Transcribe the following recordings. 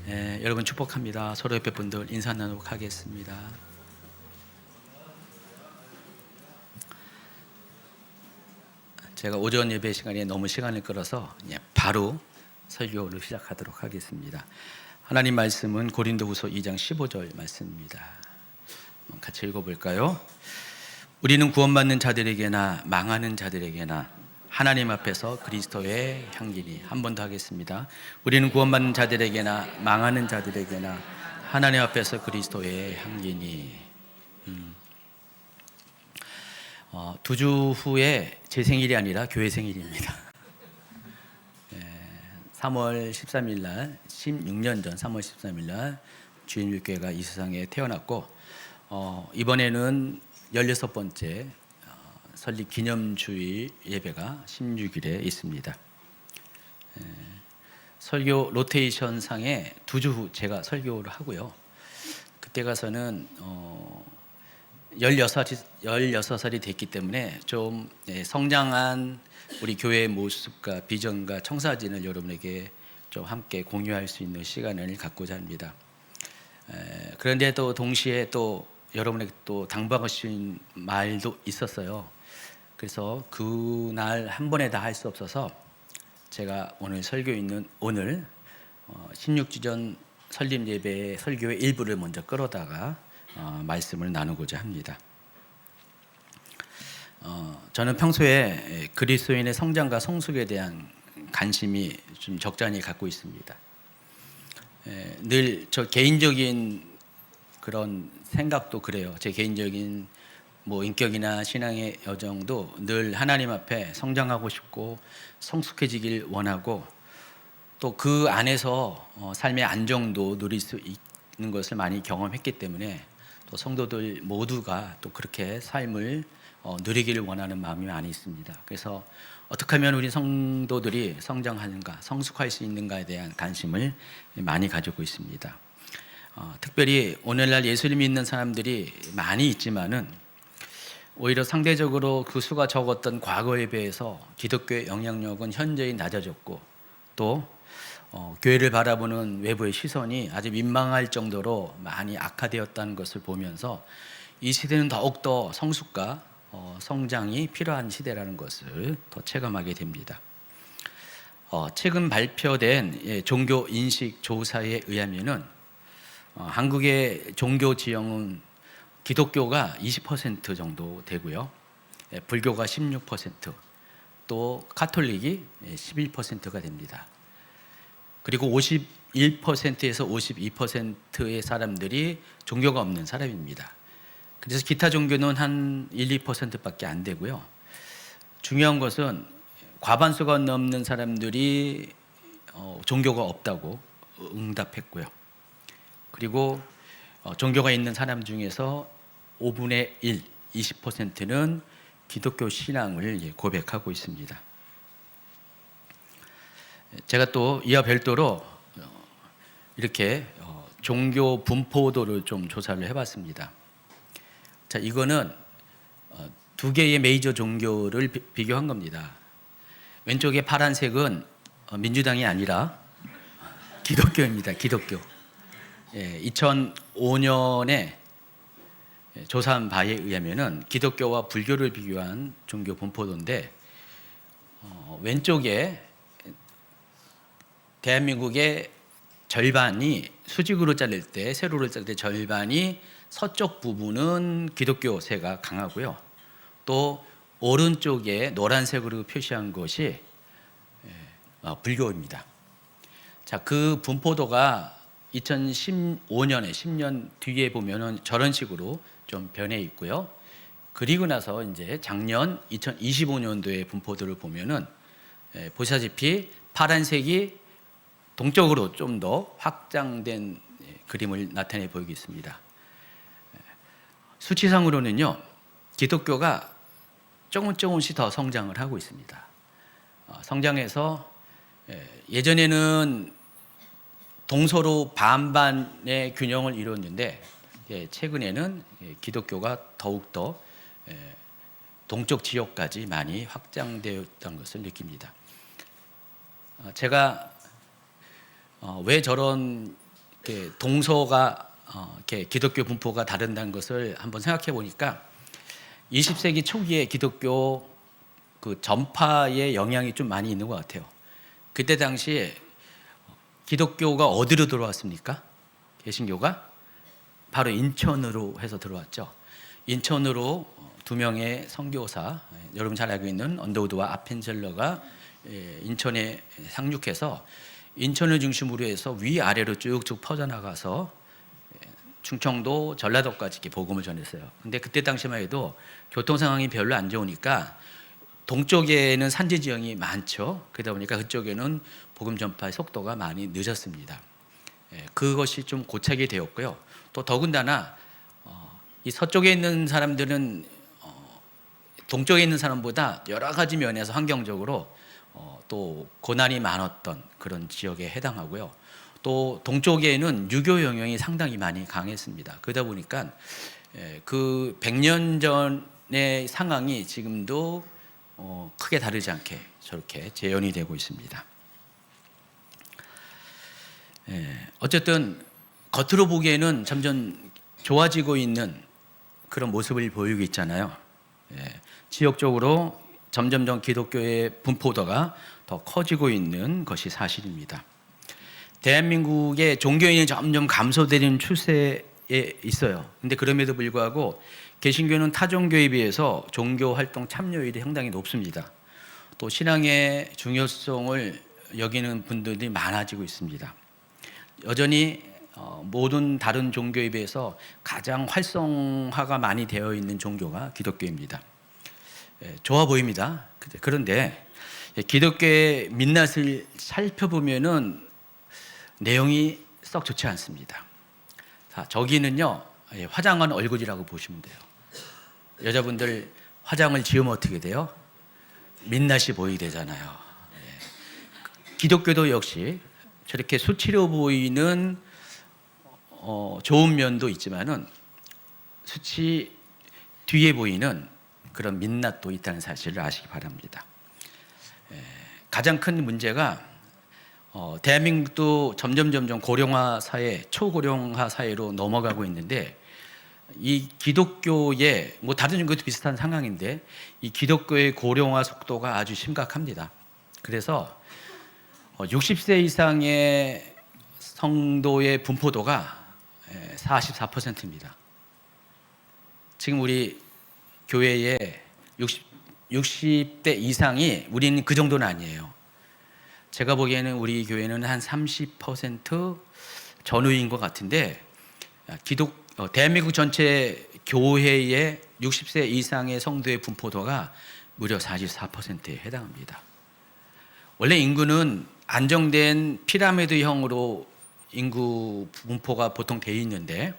여러분 축복합니다. 서로 옆에 분들 인사 나누도록 하겠습니다. 제가 오전 예배 시간에 너무 시간을 끌어서 바로 설교를 시작하도록 하겠습니다. 하나님 말씀은 고린도후서 2장 15절 말씀입니다. 같이 읽어볼까요? 우리는 구원받는 자들에게나 망하는 자들에게나 하나님 앞에서 그리스도의 향기니. 한 번 더 하겠습니다. 우리는 구원받는 자들에게나 망하는 자들에게나 하나님 앞에서 그리스도의 향기니. 2주 후에 제 생일이 아니라 교회 생일입니다. 3월 13일 날, 16년 전 3월 13일 날 주일교회가 이 세상에 태어났고, 이번에는 16번째 설립 기념주일 예배가 16일에 있습니다. 설교 로테이션 상에 2주 후 제가 설교를 하고요. 그때 가서는 16살이 됐기 때문에 좀 성장한 우리 교회의 모습과 비전과 청사진을 여러분에게 좀 함께 공유할 수 있는 시간을 갖고자 합니다. 그런데 또 동시에 또 여러분에게 또 당부하고 싶은 말도 있었어요. 그래서 그날 한 번에 다 할 수 없어서 제가 오늘 설교 있는 오늘 16주년 설립 예배 설교의 일부를 먼저 끌어다가 말씀을 나누고자 합니다. 저는 평소에 그리스도인의 성장과 성숙에 대한 관심이 좀 적잖이 갖고 있습니다. 늘 저 개인적인 그런 생각도 그래요. 제 개인적인 인격이나 신앙의 여정도 늘 하나님 앞에 성장하고 싶고 성숙해지길 원하고, 또 그 안에서 삶의 안정도 누릴 수 있는 것을 많이 경험했기 때문에 또 성도들 모두가 또 그렇게 삶을 누리기를 원하는 마음이 많이 있습니다. 그래서 어떻게 하면 우리 성도들이 성장하는가, 성숙할 수 있는가에 대한 관심을 많이 가지고 있습니다. 특별히 오늘날 예수를 믿는 사람들이 많이 있지만은 오히려 상대적으로 그 수가 적었던 과거에 비해서 기독교의 영향력은 현저히 낮아졌고, 또 교회를 바라보는 외부의 시선이 아주 민망할 정도로 많이 악화되었다는 것을 보면서 이 시대는 더욱더 성숙과 성장이 필요한 시대라는 것을 더 체감하게 됩니다. 최근 발표된 종교 인식 조사에 의하면은 한국의 종교 지형은 기독교가 20% 정도 되고요, 불교가 16%, 또 카톨릭이 11%가 됩니다. 그리고 51%에서 52%의 사람들이 종교가 없는 사람입니다. 그래서 기타 종교는 한 1, 2%밖에 안 되고요. 중요한 것은 과반수가 넘는 사람들이 종교가 없다고 응답했고요. 그리고 종교가 있는 사람 중에서 5분의 1, 20%는 기독교 신앙을 고백하고 있습니다. 제가 또 이와 별도로 이렇게 종교 분포도를 좀 조사를 해봤습니다. 자, 이거는 두 개의 메이저 종교를 비교한 겁니다. 왼쪽에 파란색은 민주당이 아니라 기독교입니다. 기독교. 2005년에 조사한 바에 의하면은 기독교와 불교를 비교한 종교 분포도인데, 왼쪽에 대한민국의 절반이 수직으로 자를 때, 세로로 자를 때 절반이 서쪽 부분은 기독교세가 강하고요, 또 오른쪽에 노란색으로 표시한 것이 불교입니다. 자, 그 분포도가 2015년에 10년 뒤에 보면은 저런 식으로 좀 변해 있고요. 그리고 나서 이제 작년 2025년도의 분포도를 보면은 보시다시피 파란색이 동쪽으로 좀 더 확장된 그림을 나타내 보이겠습니다. 수치상으로는요, 기독교가 조금씩 더 성장을 하고 있습니다. 성장해서 예전에는 동서로 반반의 균형을 이루었는데, 최근에는 기독교가 더욱더 동쪽 지역까지 많이 확장되었다는 것을 느낍니다. 제가 왜 저런 이렇게 동서가 이렇게 기독교 분포가 다른다는 것을 한번 생각해 보니까 20세기 초기에 기독교 그 전파의 영향이 좀 많이 있는 것 같아요. 그때 당시에 기독교가 어디로 들어왔습니까? 개신교가 바로 인천으로 해서 들어왔죠. 인천으로 두 명의 선교사, 여러분 잘 알고 있는 언더우드와 아펜젤러가 인천에 상륙해서 인천을 중심으로 해서 위아래로 쭉쭉 퍼져나가서 충청도, 전라도까지 이렇게 복음을 전했어요. 근데 그때 당시만 해도 교통 상황이 별로 안 좋으니까 동쪽에는 산지 지형이 많죠. 그러다 보니까 그쪽에는 복음 전파의 속도가 많이 늦었습니다. 그것이 좀 고착이 되었고요. 또 더군다나 이 서쪽에 있는 사람들은 동쪽에 있는 사람보다 여러 가지 면에서 환경적으로 또 고난이 많았던 그런 지역에 해당하고요. 또 동쪽에는 유교 영향이 상당히 많이 강했습니다. 그러다 보니까 그 100년 전의 상황이 지금도 크게 다르지 않게 저렇게 재현이 되고 있습니다. 어쨌든 겉으로 보기에는 점점 좋아지고 있는 그런 모습을 보이고 있잖아요. 지역적으로 점점점 기독교의 분포도가 더 커지고 있는 것이 사실입니다. 대한민국의 종교인이 점점 감소되는 추세에 있어요. 근데 그럼에도 불구하고 개신교는 타 종교에 비해서 종교 활동 참여율이 상당히 높습니다. 또 신앙의 중요성을 여기는 분들이 많아지고 있습니다. 여전히 모든 다른 종교에 비해서 가장 활성화가 많이 되어 있는 종교가 기독교입니다. 좋아 보입니다. 그런데 기독교의 민낯을 살펴보면은 내용이 썩 좋지 않습니다. 자, 저기는요 화장한 얼굴이라고 보시면 돼요. 여자분들 화장을 지으면 어떻게 돼요? 민낯이 보이게 되잖아요. 기독교도 역시 저렇게 수치려 보이는 좋은 면도 있지만은 수치 뒤에 보이는 그런 민낯도 있다는 사실을 아시기 바랍니다. 가장 큰 문제가 대한민국도 점점 고령화 사회, 초고령화 사회로 넘어가고 있는데 이 기독교의 뭐 다른 종교도 비슷한 상황인데 이 기독교의 고령화 속도가 아주 심각합니다. 그래서 60세 이상의 성도의 분포도가 44%입니다. 지금 우리 교회에 60대 이상이 우리는 그 정도는 아니에요. 제가 보기에는 우리 교회는 한 30% 전후인 것 같은데 대한민국 전체 교회의 60세 이상의 성도의 분포도가 무려 44%에 해당합니다. 원래 인구는 안정된 피라미드형으로 인구 분포가 보통 돼 있는데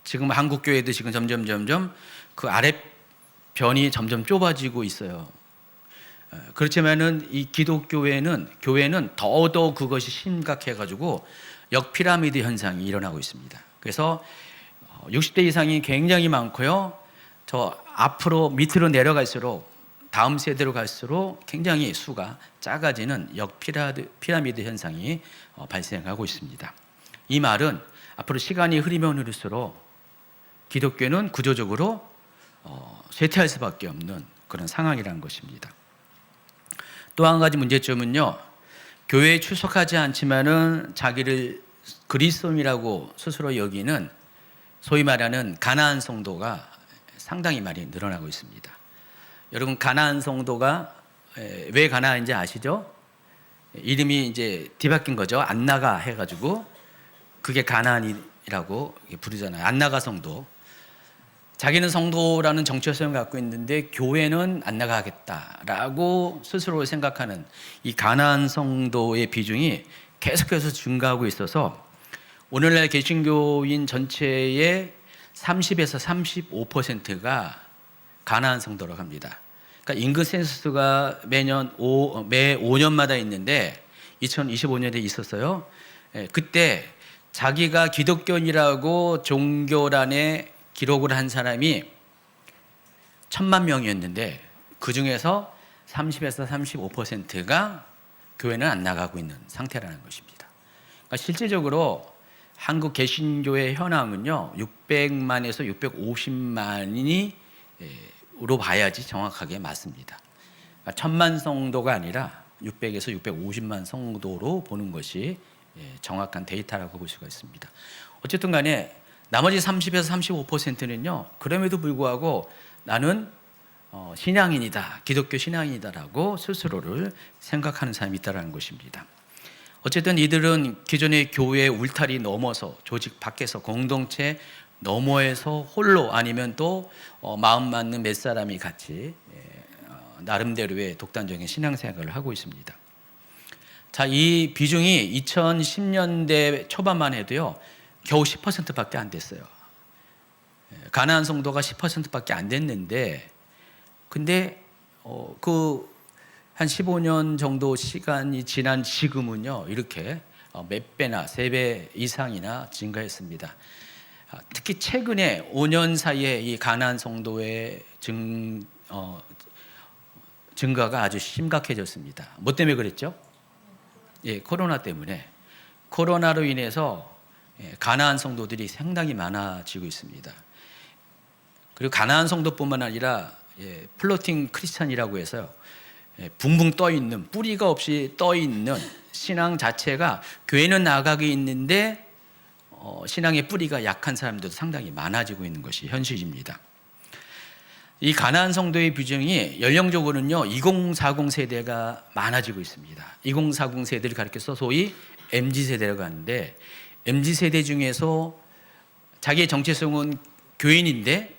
지금 한국 교회도 지금 점점 그 아랫변이 점점 좁아지고 있어요. 그렇지만은 이 교회는 더더욱 그것이 심각해가지고 역피라미드 현상이 일어나고 있습니다. 그래서 60대 이상이 굉장히 많고요. 저 앞으로 밑으로 내려갈수록 다음 세대로 갈수록 굉장히 수가 작아지는 역피라미드 현상이 발생하고 있습니다. 이 말은 앞으로 시간이 흐르면 흐를수록 기독교는 구조적으로 쇠퇴할 수밖에 없는 그런 상황이라는 것입니다. 또 한 가지 문제점은요, 교회에 출석하지 않지만은 자기를 그리스도인이라고 스스로 여기는 소위 말하는 가나안 성도가 상당히 많이 늘어나고 있습니다. 여러분, 가나안 성도가 왜 가나안인지 아시죠? 이름이 이제 뒤바뀐 거죠. 안나가 해가지고 그게 가나안이라고 부르잖아요. 안나가 성도. 자기는 성도라는 정체성을 갖고 있는데 교회는 안 나가겠다라고 스스로 생각하는 이 가나안 성도의 비중이 계속해서 증가하고 있어서 오늘날 개신교인 전체의 30에서 35%가 가나안 성도라고 합니다. 그러니까 인구 센서스가 매 5년마다 있는데 2025년에 있었어요. 그때 자기가 기독교인이라고 종교란에 기록을 한 사람이 1,000만 명이었는데 그 중에서 30에서 35%가 교회는 안 나가고 있는 상태라는 것입니다. 그러니까 실질적으로 한국 개신교의 현황은요 600만에서 650만이 로 봐야지 정확하게 맞습니다. 그러니까 1000만 성도가 아니라 600에서 650만 성도로 보는 것이 정확한 데이터라고 볼 수가 있습니다. 어쨌든 간에 나머지 30에서 35%는요 그럼에도 불구하고 나는 신앙인이다, 기독교 신앙인이다라고 스스로를 생각하는 사람이 있다는 것입니다. 어쨌든 이들은 기존의 교회 울타리 넘어서 조직 밖에서 공동체 너머에서 홀로 아니면 또 마음 맞는 몇 사람이 같이 나름대로의 독단적인 신앙생활을 하고 있습니다. 자, 이 비중이 2010년대 초반만 해도요 겨우 10%밖에 안 됐어요. 가나안 성도가 10%밖에 안 됐는데, 근데 한 15년 정도 시간이 지난 지금은요 이렇게 몇 배나 3배 이상이나 증가했습니다. 특히 최근에 5년 사이에 이 가나안 성도의 증가가 아주 심각해졌습니다. 뭐 때문에 그랬죠? 코로나 때문에. 코로나로 인해서 가나안 성도들이 상당히 많아지고 있습니다. 그리고 가나안 성도뿐만 아니라 플로팅 크리스찬이라고 해서요 붕붕 떠 있는, 뿌리가 없이 떠 있는 신앙 자체가 교회는 나가게 있는데 신앙의 뿌리가 약한 사람들도 상당히 많아지고 있는 것이 현실입니다. 이 가나안 성도의 비중이 연령적으로는요 2040 세대가 많아지고 있습니다. 2040 세대를 가리켜서 소위 MZ세대라고 하는데, MZ세대 중에서 자기의 정체성은 교인인데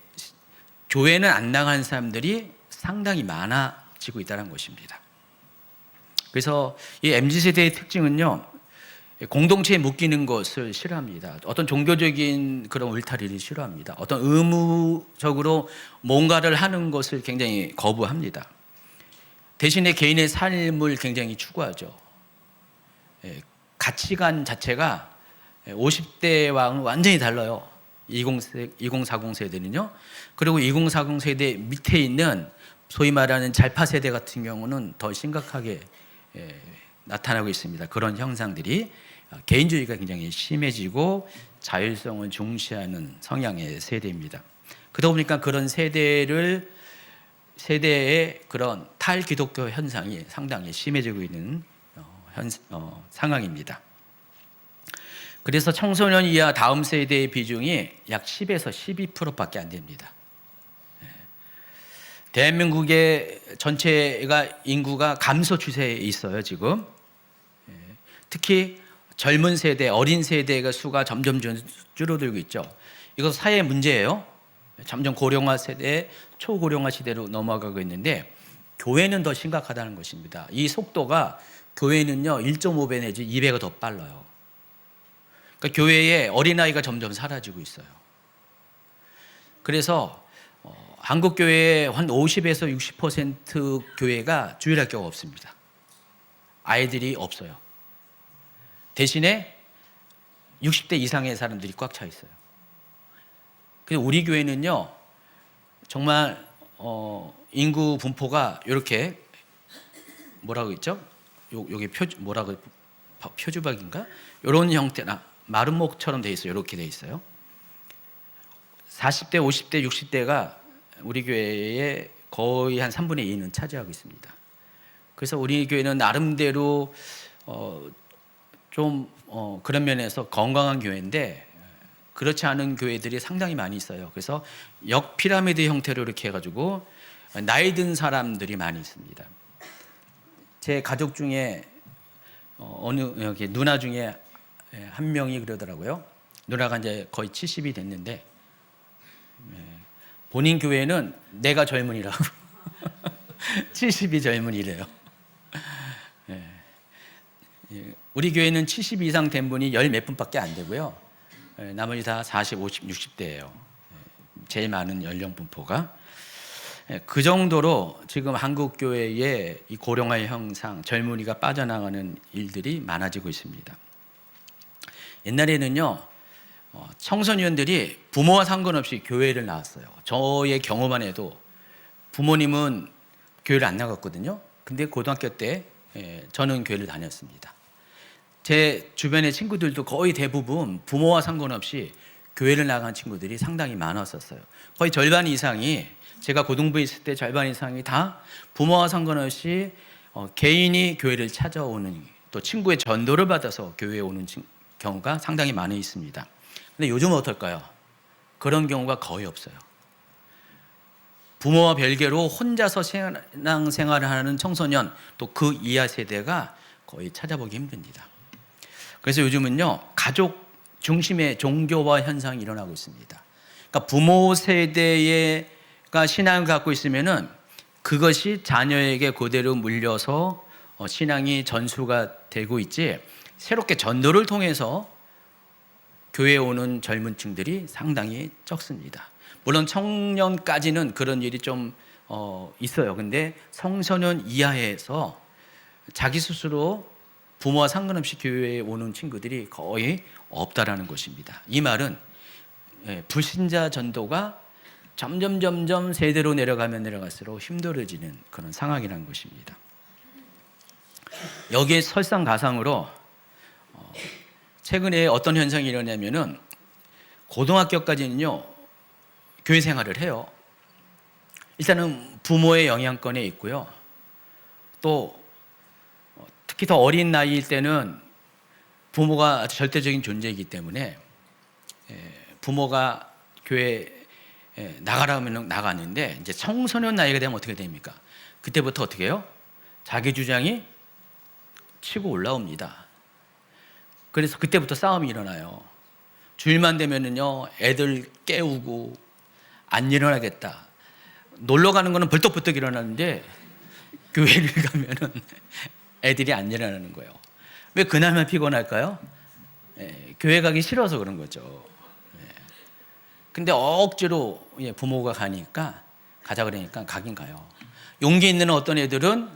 교회는 안 나가는 사람들이 상당히 많아지고 있다는 것입니다. 그래서 이 MZ세대의 특징은요 공동체에 묶이는 것을 싫어합니다. 어떤 종교적인 그런 울타리를 싫어합니다. 어떤 의무적으로 뭔가를 하는 것을 굉장히 거부합니다. 대신에 개인의 삶을 굉장히 추구하죠. 가치관 자체가 50대와 완전히 달라요. 2040 세대는요. 그리고 2040 세대 밑에 있는 소위 말하는 잘파 세대 같은 경우는 더 심각하게 나타나고 있습니다. 그런 형상들이 개인주의가 굉장히 심해지고 자율성을 중시하는 성향의 세대입니다. 그러다 보니까 그런 세대의 그런 탈기독교 현상이 상당히 심해지고 있는 상황입니다. 그래서 청소년 이하 다음 세대의 비중이 약 10에서 12%밖에 안 됩니다. 대한민국의 전체가 인구가 감소 추세에 있어요, 지금. 특히 젊은 세대, 어린 세대가 수가 점점 줄어들고 있죠. 이것은 사회 문제예요. 점점 고령화 세대, 초고령화 시대로 넘어가고 있는데 교회는 더 심각하다는 것입니다. 이 속도가 교회는요 1.5배 내지 2배가 더 빨라요. 그러니까 교회에 어린아이가 점점 사라지고 있어요. 그래서 한국 교회의 한 50에서 60% 교회가 주일학교가 없습니다. 아이들이 없어요. 대신에 60대 이상의 사람들이 꽉 차 있어요. 그래서 우리 교회는요 정말 인구 분포가 이렇게 뭐라고 있죠? 여기 표주박인가? 이런 형태나 마름목처럼 돼 있어요. 이렇게 돼 있어요. 40대, 50대, 60대가 우리 교회의 거의 한 3분의 2는 차지하고 있습니다. 그래서 우리 교회는 나름대로 그런 면에서 건강한 교회인데 그렇지 않은 교회들이 상당히 많이 있어요. 그래서 역피라미드 형태로 이렇게 해가지고 나이 든 사람들이 많이 있습니다. 제 가족 중에 여기 누나 중에 한 명이 그러더라고요. 누나가 이제 거의 70이 됐는데 본인 교회는 내가 젊은이라고 70이 젊은이래요. 우리 교회는 70 이상 된 분이 열 몇 분밖에 안 되고요. 나머지 다 40, 50, 60대예요. 제일 많은 연령 분포가. 그 정도로 지금 한국 교회의 이 고령화 형상, 젊은이가 빠져나가는 일들이 많아지고 있습니다. 옛날에는요, 청소년들이 부모와 상관없이 교회를 나왔어요. 저의 경험만 해도 부모님은 교회를 안 나갔거든요. 근데 고등학교 때 저는 교회를 다녔습니다. 제 주변의 친구들도 거의 대부분 부모와 상관없이 교회를 나간 친구들이 상당히 많았었어요. 거의 절반 이상이, 제가 고등부에 있을 때 절반 이상이 다 부모와 상관없이 개인이 교회를 찾아오는, 또 친구의 전도를 받아서 교회에 오는 경우가 상당히 많이 있습니다. 근데 요즘은 어떨까요? 그런 경우가 거의 없어요. 부모와 별개로 혼자서 신앙생활을 하는 청소년, 또 그 이하 세대가 거의 찾아보기 힘듭니다. 그래서 요즘은요, 가족 중심의 종교화 현상이 일어나고 있습니다. 그러니까 부모 세대가 신앙을 갖고 있으면은 그것이 자녀에게 그대로 물려서 신앙이 전수가 되고 있지, 새롭게 전도를 통해서 교회에 오는 젊은 층들이 상당히 적습니다. 물론 청년까지는 그런 일이 좀 있어요. 근데 청소년 이하에서 자기 스스로 부모와 상관없이 교회에 오는 친구들이 거의 없다라는 것입니다. 이 말은 불신자 전도가 점점 세대로 내려가면 내려갈수록 힘들어지는 그런 상황이라는 것입니다. 여기에 설상가상으로 최근에 어떤 현상이 일어나냐면은, 고등학교까지는요 교회 생활을 해요. 일단은 부모의 영향권에 있고요. 또 특히 더 어린 나이일 때는 부모가 아주 절대적인 존재이기 때문에 부모가 교회에 나가라면 나가는데, 이제 청소년 나이가 되면 어떻게 됩니까? 그때부터 어떻게 해요? 자기 주장이 치고 올라옵니다. 그래서 그때부터 싸움이 일어나요. 주일만 되면은요, 애들 깨우고 안 일어나겠다. 놀러 가는 거는 벌떡벌떡 일어나는데 교회를 가면은 애들이 안 일어나는 거예요. 왜 그날만 피곤할까요? 교회 가기 싫어서 그런 거죠. 근데 억지로 부모가 가자 그러니까 가긴 가요. 용기 있는 어떤 애들은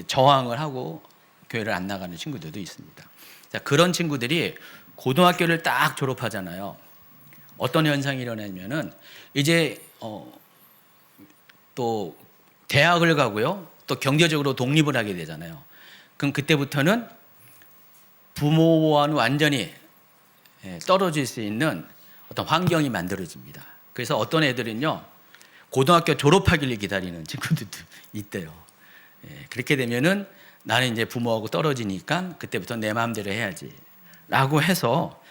저항을 하고 교회를 안 나가는 친구들도 있습니다. 자, 그런 친구들이 고등학교를 딱 졸업하잖아요. 어떤 현상이 일어나냐면은, 이제 또 대학을 가고요, 또 경제적으로 독립을 하게 되잖아요. 그럼 그때부터는 부모와는 완전히 떨어질 수 있는 어떤 환경이 만들어집니다. 그래서 어떤 애들은요, 고등학교 졸업하기를 기다리는 친구들도 있대요. 그렇게 되면은 나는 이제 부모하고 떨어지니까 그때부터 내 마음대로 해야지 라고 해서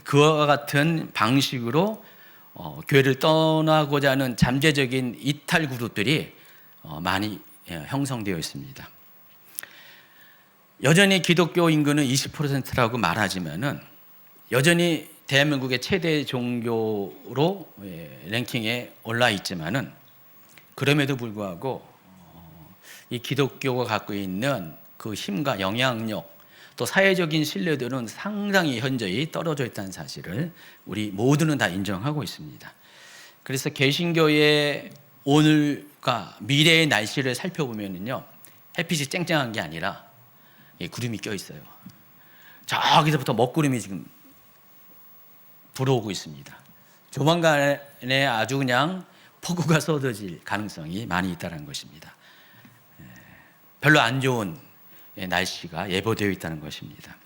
그와 같은 방식으로 교회를 떠나고자 하는 잠재적인 이탈 그룹들이 많이 형성되어 있습니다. 여전히 기독교 인구는 20%라고 말하지만은 여전히 대한민국의 최대 종교로 랭킹에 올라 있지만은, 그럼에도 불구하고 이 기독교가 갖고 있는 그 힘과 영향력, 또 사회적인 신뢰도는 상당히 현저히 떨어져 있다는 사실을 우리 모두는 다 인정하고 있습니다. 그래서 개신교의 오늘과 미래의 날씨를 살펴보면요, 햇빛이 쨍쨍한 게 아니라 구름이 껴 있어요. 저기서부터 먹구름이 지금 불어오고 있습니다. 조만간에 아주 그냥 폭우가 쏟아질 가능성이 많이 있다는 것입니다. 별로 안 좋은 날씨가 예보되어 있다는 것입니다.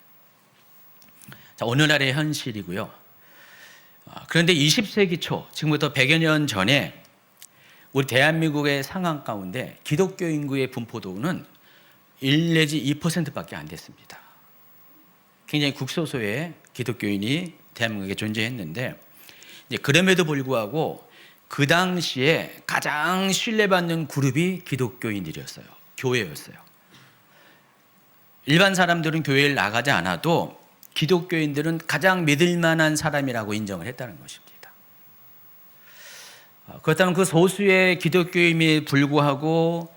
자, 오늘날의 현실이고요. 그런데 20세기 초, 지금부터 100여 년 전에 우리 대한민국의 상황 가운데 기독교 인구의 분포도는 1 내지 2%밖에 안 됐습니다. 굉장히 극소수의 기독교인이 대한민국에 존재했는데, 이제 그럼에도 불구하고 그 당시에 가장 신뢰받는 그룹이 기독교인들이었어요. 교회였어요. 일반 사람들은 교회를 나가지 않아도 기독교인들은 가장 믿을 만한 사람이라고 인정을 했다는 것입니다. 그렇다면 그 소수의 기독교인에 불구하고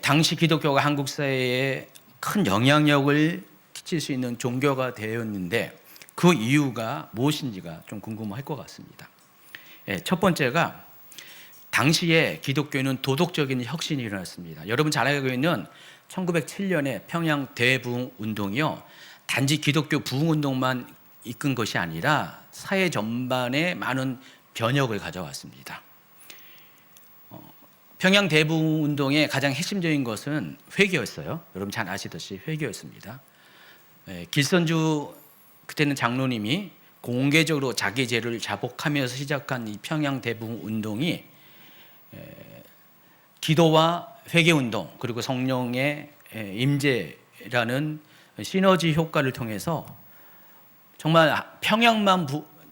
당시 기독교가 한국 사회에 큰 영향력을 끼칠 수 있는 종교가 되었는데, 그 이유가 무엇인지가 좀 궁금할 것 같습니다. 첫 번째가, 당시에 기독교는 도덕적인 혁신이 일어났습니다. 여러분 잘 알고 있는 1907년에 평양 대부흥 운동이요, 단지 기독교 부흥 운동만 이끈 것이 아니라 사회 전반에 많은 변혁을 가져왔습니다. 평양 대부흥 운동의 가장 핵심적인 것은 회개였어요. 여러분 잘 아시듯이 회개였습니다. 길선주 그때는 장로님이 공개적으로 자기 죄를 자복하면서 시작한 이 평양 대부 운동이 기도와 회개 운동 그리고 성령의 임재라는 시너지 효과를 통해서 정말 평양만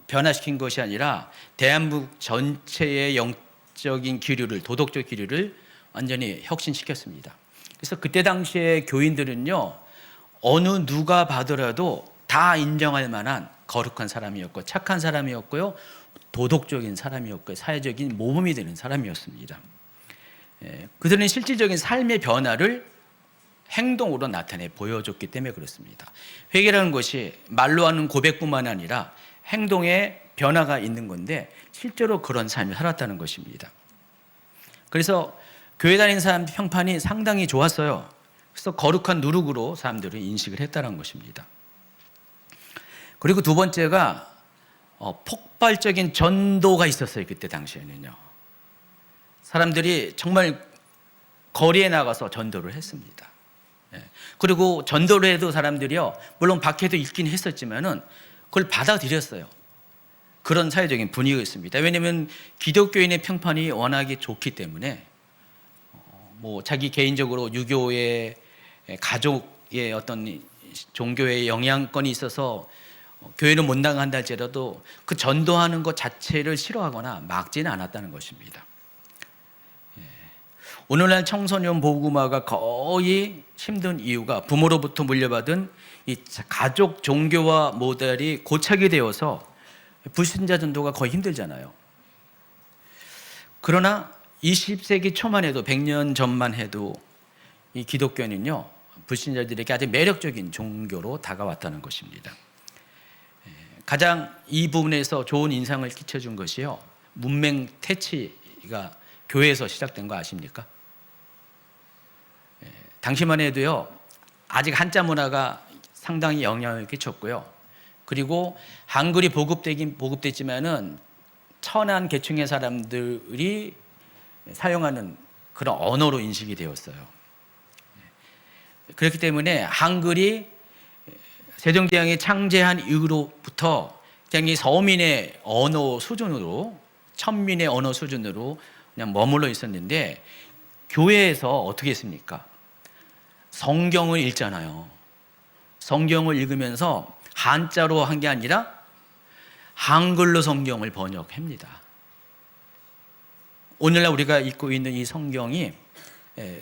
변화시킨 것이 아니라 대한민국 전체의 영적인 기류를, 도덕적 기류를 완전히 혁신시켰습니다. 그래서 그때 당시에 교인들은요, 어느 누가 봐더라도 다 인정할 만한 거룩한 사람이었고 착한 사람이었고요, 도덕적인 사람이었고요, 사회적인 모범이 되는 사람이었습니다. 그들은 실질적인 삶의 변화를 행동으로 나타내 보여줬기 때문에 그렇습니다. 회개라는 것이 말로 하는 고백뿐만 아니라 행동에 변화가 있는 건데 실제로 그런 삶을 살았다는 것입니다. 그래서 교회 다니는 사람 평판이 상당히 좋았어요. 그래서 거룩한 누룩으로 사람들이 인식을 했다는 것입니다. 그리고 두 번째가 폭발적인 전도가 있었어요. 그때 당시에는요. 사람들이 정말 거리에 나가서 전도를 했습니다. 그리고 전도를 해도 사람들이요, 물론 밖에도 있긴 했었지만은 그걸 받아들였어요. 그런 사회적인 분위기가 있습니다. 왜냐하면 기독교인의 평판이 워낙에 좋기 때문에 뭐 자기 개인적으로 유교의 가족의 어떤 종교의 영향권이 있어서 교회는 못 나간다 할지라도 그 전도하는 것 자체를 싫어하거나 막지는 않았다는 것입니다. 오늘날 청소년 보호구마가 거의 힘든 이유가 부모로부터 물려받은 이 가족 종교와 모델이 고착이 되어서 불신자 전도가 거의 힘들잖아요. 그러나 20세기 초만 해도 100년 전만 해도 이 기독교는요, 불신자들에게 아주 매력적인 종교로 다가왔다는 것입니다. 가장 이 부분에서 좋은 인상을 끼쳐준 것이요, 문맹 퇴치가 교회에서 시작된 거 아십니까? 당시만 해도요, 아직 한자 문화가 상당히 영향을 끼쳤고요. 그리고 한글이 보급되긴 보급됐지만은 천한 계층의 사람들이 사용하는 그런 언어로 인식이 되었어요. 그렇기 때문에 한글이 세종대왕이 창제한 이후로부터 그냥 이 서민의 언어 수준으로, 천민의 언어 수준으로 그냥 머물러 있었는데 교회에서 어떻게 했습니까? 성경을 읽잖아요. 성경을 읽으면서 한자로 한 게 아니라 한글로 성경을 번역합니다. 오늘날 우리가 읽고 있는 이 성경이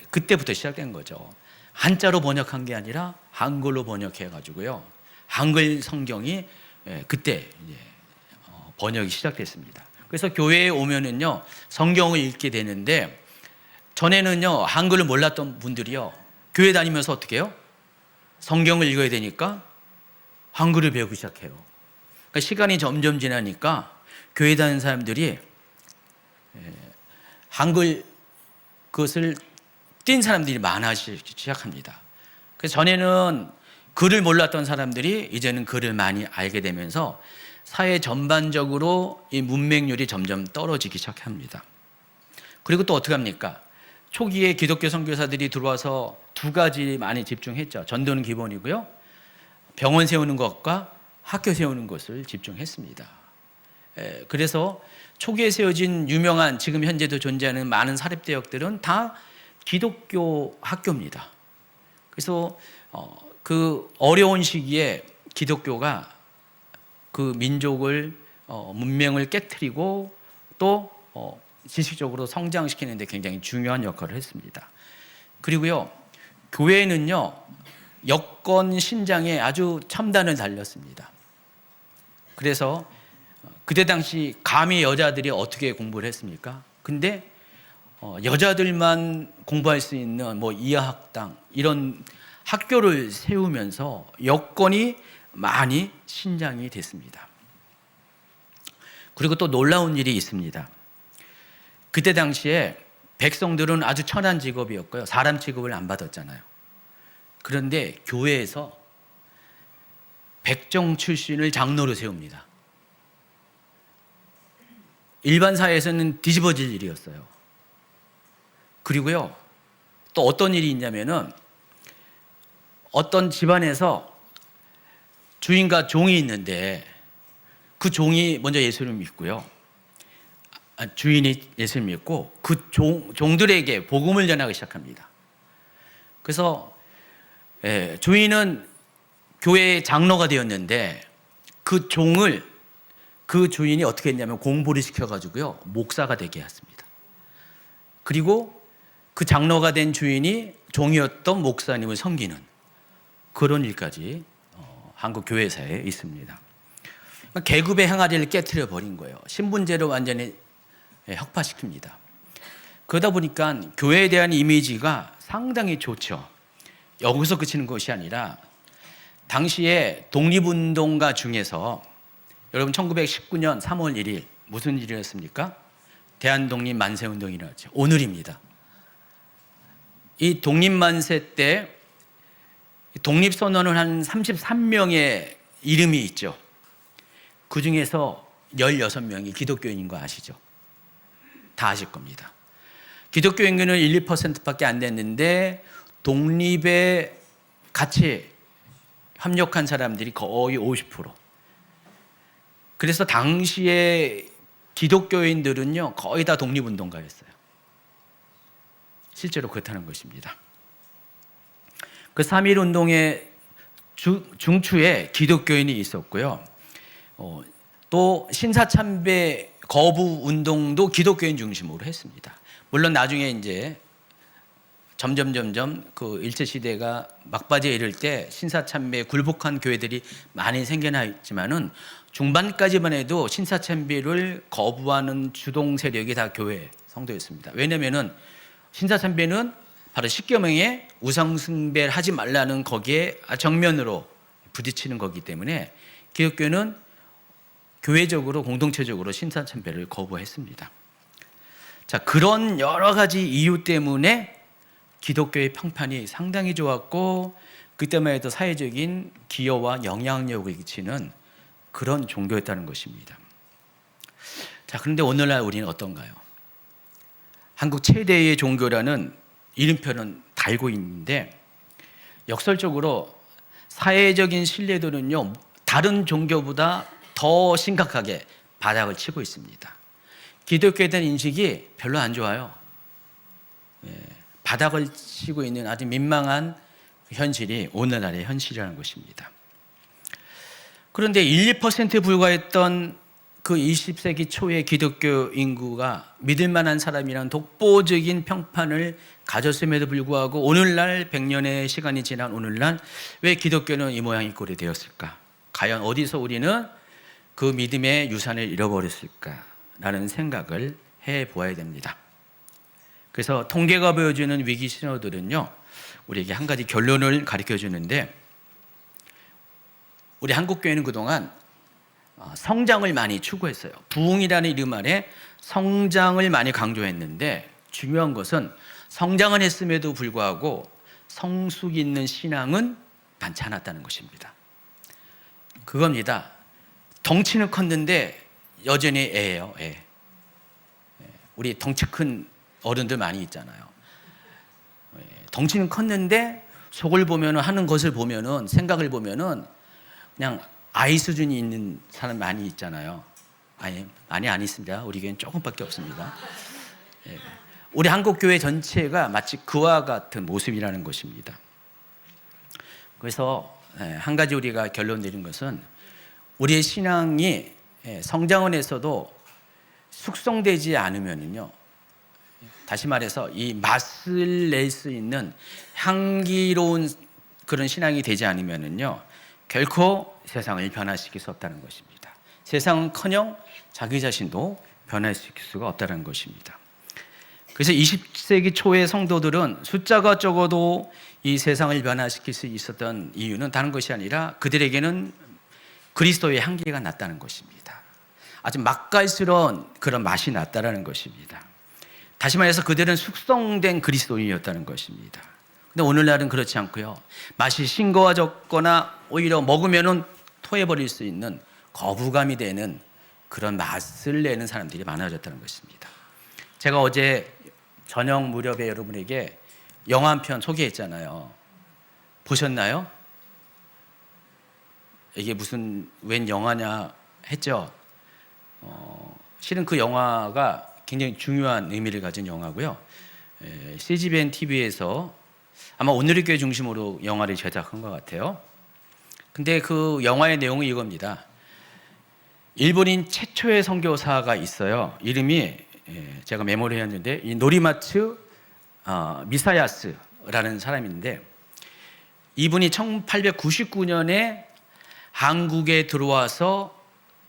그때부터 시작된 거죠. 한자로 번역한 게 아니라 한글로 번역해가지고요, 한글 성경이 그때 이제 번역이 시작됐습니다. 그래서 교회에 오면은요, 성경을 읽게 되는데, 전에는요, 한글을 몰랐던 분들이요, 교회 다니면서 어떻게 해요? 성경을 읽어야 되니까 한글을 배우기 시작해요. 그러니까 시간이 점점 지나니까 교회 다니는 사람들이 한글 그것을 띈 사람들이 많아지기 시작합니다. 그래서 전에는 글을 몰랐던 사람들이 이제는 글을 많이 알게 되면서 사회 전반적으로 이 문맹률이 점점 떨어지기 시작합니다. 그리고 또 어떻게 합니까? 초기에 기독교 선교사들이 들어와서 두 가지 많이 집중했죠. 전도는 기본이고요, 병원 세우는 것과 학교 세우는 것을 집중했습니다. 그래서 초기에 세워진 유명한, 지금 현재도 존재하는 많은 사립대학들은 다 기독교 학교입니다. 그래서 그 어려운 시기에 기독교가 그 민족을, 문명을 깨트리고 또 지식적으로 성장시키는 데 굉장히 중요한 역할을 했습니다. 그리고요, 교회는요, 여권 신장에 아주 첨단을 달렸습니다. 그래서 그때 당시 감히 여자들이 어떻게 공부를 했습니까? 근데 여자들만 공부할 수 있는 뭐 이하학당 이런 학교를 세우면서 여건이 많이 신장이 됐습니다. 그리고 또 놀라운 일이 있습니다. 그때 당시에 백성들은 아주 천한 직업이었고요, 사람 취급을 안 받았잖아요. 그런데 교회에서 백정 출신을 장로로 세웁니다. 일반 사회에서는 뒤집어질 일이었어요. 그리고요, 또 어떤 일이 있냐면은 어떤 집안에서 주인과 종이 있는데 그 종이 먼저 예수를 믿고요. 주인이 예수를 믿고 그 종들에게 복음을 전하기 시작합니다. 그래서 주인은 교회의 장로가 되었는데 그 종을 그 주인이 어떻게 했냐면 공부를 시켜가지고요 목사가 되게 했습니다. 그리고 그 장로가 된 주인이 종이었던 목사님을 섬기는 그런 일까지 한국 교회사에 있습니다. 계급의 항아리를 깨트려 버린 거예요. 신분제로 완전히 혁파시킵니다. 그러다 보니까 교회에 대한 이미지가 상당히 좋죠. 여기서 그치는 것이 아니라 당시에 독립운동가 중에서 여러분 1919년 3월 1일 무슨 일이었습니까? 대한독립 만세운동이 일어났죠. 오늘입니다. 이 독립만세 때 독립선언을 한 33명의 이름이 있죠. 그 중에서 16명이 기독교인인 거 아시죠? 다 아실 겁니다. 기독교 인구는 1, 2%밖에 안 됐는데 독립에 같이 협력한 사람들이 거의 50%. 그래서 당시에 기독교인들은요 거의 다 독립운동가였어요. 실제로 그렇다는 것입니다. 그 3.1 운동의 중추에 기독교인이 있었고요. 또 신사참배 거부 운동도 기독교인 중심으로 했습니다. 물론 나중에 이제 점점 그 일제 시대가 막바지에 이를 때 신사참배에 굴복한 교회들이 많이 생겨났지만은 중반까지만 해도 신사참배를 거부하는 주동 세력이 다 교회 성도였습니다. 왜냐면은 신사참배는 바로 십계명에 우상숭배를 하지 말라는 거기에 정면으로 부딪히는 거기 때문에 기독교는 교회적으로 공동체적으로 신사참배를 거부했습니다. 자, 그런 여러 가지 이유 때문에 기독교의 평판이 상당히 좋았고 그때만 해도 사회적인 기여와 영향력을 끼치는 그런 종교였다는 것입니다. 자, 그런데 오늘날 우리는 어떤가요? 한국 최대의 종교라는 이름표는 달고 있는데 역설적으로 사회적인 신뢰도는요 다른 종교보다 더 심각하게 바닥을 치고 있습니다. 기독교에 대한 인식이 별로 안 좋아요. 바닥을 치고 있는 아주 민망한 현실이 오늘날의 현실이라는 것입니다. 그런데 1, 2%에 불과했던 그 20세기 초의 기독교 인구가 믿을 만한 사람이란 독보적인 평판을 가졌음에도 불구하고 오늘날 100년의 시간이 지난 오늘날 왜 기독교는 이 모양 이 꼴이 되었을까? 과연 어디서 우리는 그 믿음의 유산을 잃어버렸을까라는 생각을 해보아야 됩니다. 그래서 통계가 보여주는 위기 신호들은요 우리에게 한 가지 결론을 가르쳐 주는데 우리 한국교회는 그동안 성장을 많이 추구했어요. 부흥이라는 이름 아래 성장을 많이 강조했는데 중요한 것은 성장은 했음에도 불구하고 성숙 있는 신앙은 많지 않았다는 것입니다. 그겁니다. 덩치는 컸는데 여전히 애예요. 애. 우리 덩치 큰 어른들 많이 있잖아요. 덩치는 컸는데 속을 보면은 하는 것을 보면은 생각을 보면은 그냥 아이 수준이 있는 사람 많이 있잖아요. 아니, 많이 안 있습니다. 우리 교회는 조금밖에 없습니다. 우리 한국 교회 전체가 마치 그와 같은 모습이라는 것입니다. 그래서 한 가지 우리가 결론 내린 것은 우리의 신앙이 성장원에서도 숙성되지 않으면요, 다시 말해서 이 맛을 낼 수 있는 향기로운 그런 신앙이 되지 않으면요, 결코 세상을 변화시킬 수 없다는 것입니다. 세상은커녕 자기 자신도 변화시킬 수가 없다는 것입니다. 그래서 20세기 초의 성도들은 숫자가 적어도 이 세상을 변화시킬 수 있었던 이유는 다른 것이 아니라 그들에게는 그리스도의 향기가 났다는 것입니다. 아주 맛깔스러운 그런 맛이 났다는 것입니다. 다시 말해서 그들은 숙성된 그리스도인이었다는 것입니다. 근데 오늘날은 그렇지 않고요. 맛이 싱거워졌거나 오히려 먹으면은 토해버릴 수 있는 거부감이 되는 그런 맛을 내는 사람들이 많아졌다는 것입니다. 제가 어제 저녁 무렵에 여러분에게 영화 한 편 소개했잖아요. 보셨나요? 이게 무슨 웬 영화냐 했죠. 실은 그 영화가 굉장히 중요한 의미를 가진 영화고요. CGVN TV에서 아마 오늘의 교회 중심으로 영화를 제작한 것 같아요. 근데 그 영화의 내용은 이겁니다. 일본인 최초의 선교사가 있어요. 이름이 제가 메모를 했는데 이 노리마츠 미사야스라는 사람인데, 이분이 1899년에 한국에 들어와서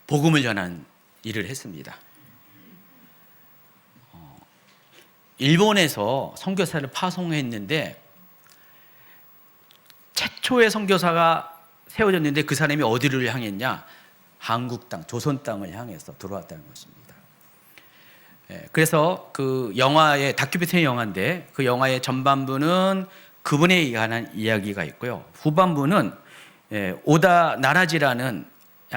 복음을 전한 일을 했습니다. 일본에서 선교사를 파송했는데 최초의 선교사가 세워졌는데 그 사람이 어디를 향했냐? 한국 땅, 조선 땅을 향해서 들어왔다는 것입니다. 그래서 그 영화의 다큐멘터리 영화인데 그 영화의 전반부는 그분에 관한 이야기가 있고요. 후반부는 오다 나라지라는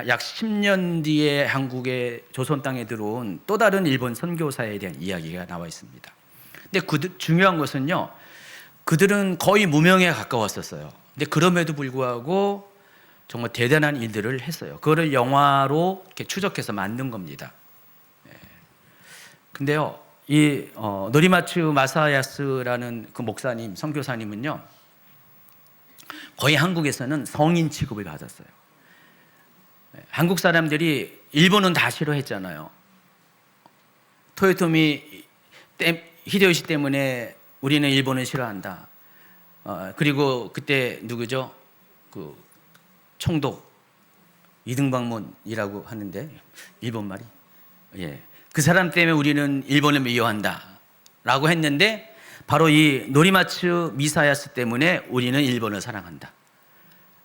약 10년 뒤에 한국의 조선 땅에 들어온 또 다른 일본 선교사에 대한 이야기가 나와 있습니다. 근데 중요한 것은요, 그들은 거의 무명에 가까웠었어요. 근데 그럼에도 불구하고 정말 대단한 일들을 했어요. 그거를 영화로 이렇게 추적해서 만든 겁니다. 근데요, 이 노리마츠 마사야스라는 그 목사님, 선교사님은요, 거의 한국에서는 성인 취급을 받았어요. 한국 사람들이 일본은 다 싫어했잖아요. 토요토미 히데요시 때문에 우리는 일본을 싫어한다. 그리고 그때 누구죠? 그 총독 이등방문이라고 하는데 일본 말이, 그 사람 때문에 우리는 일본을 미워한다 라고 했는데, 바로 이 노리마츠 미사야스 때문에 우리는 일본을 사랑한다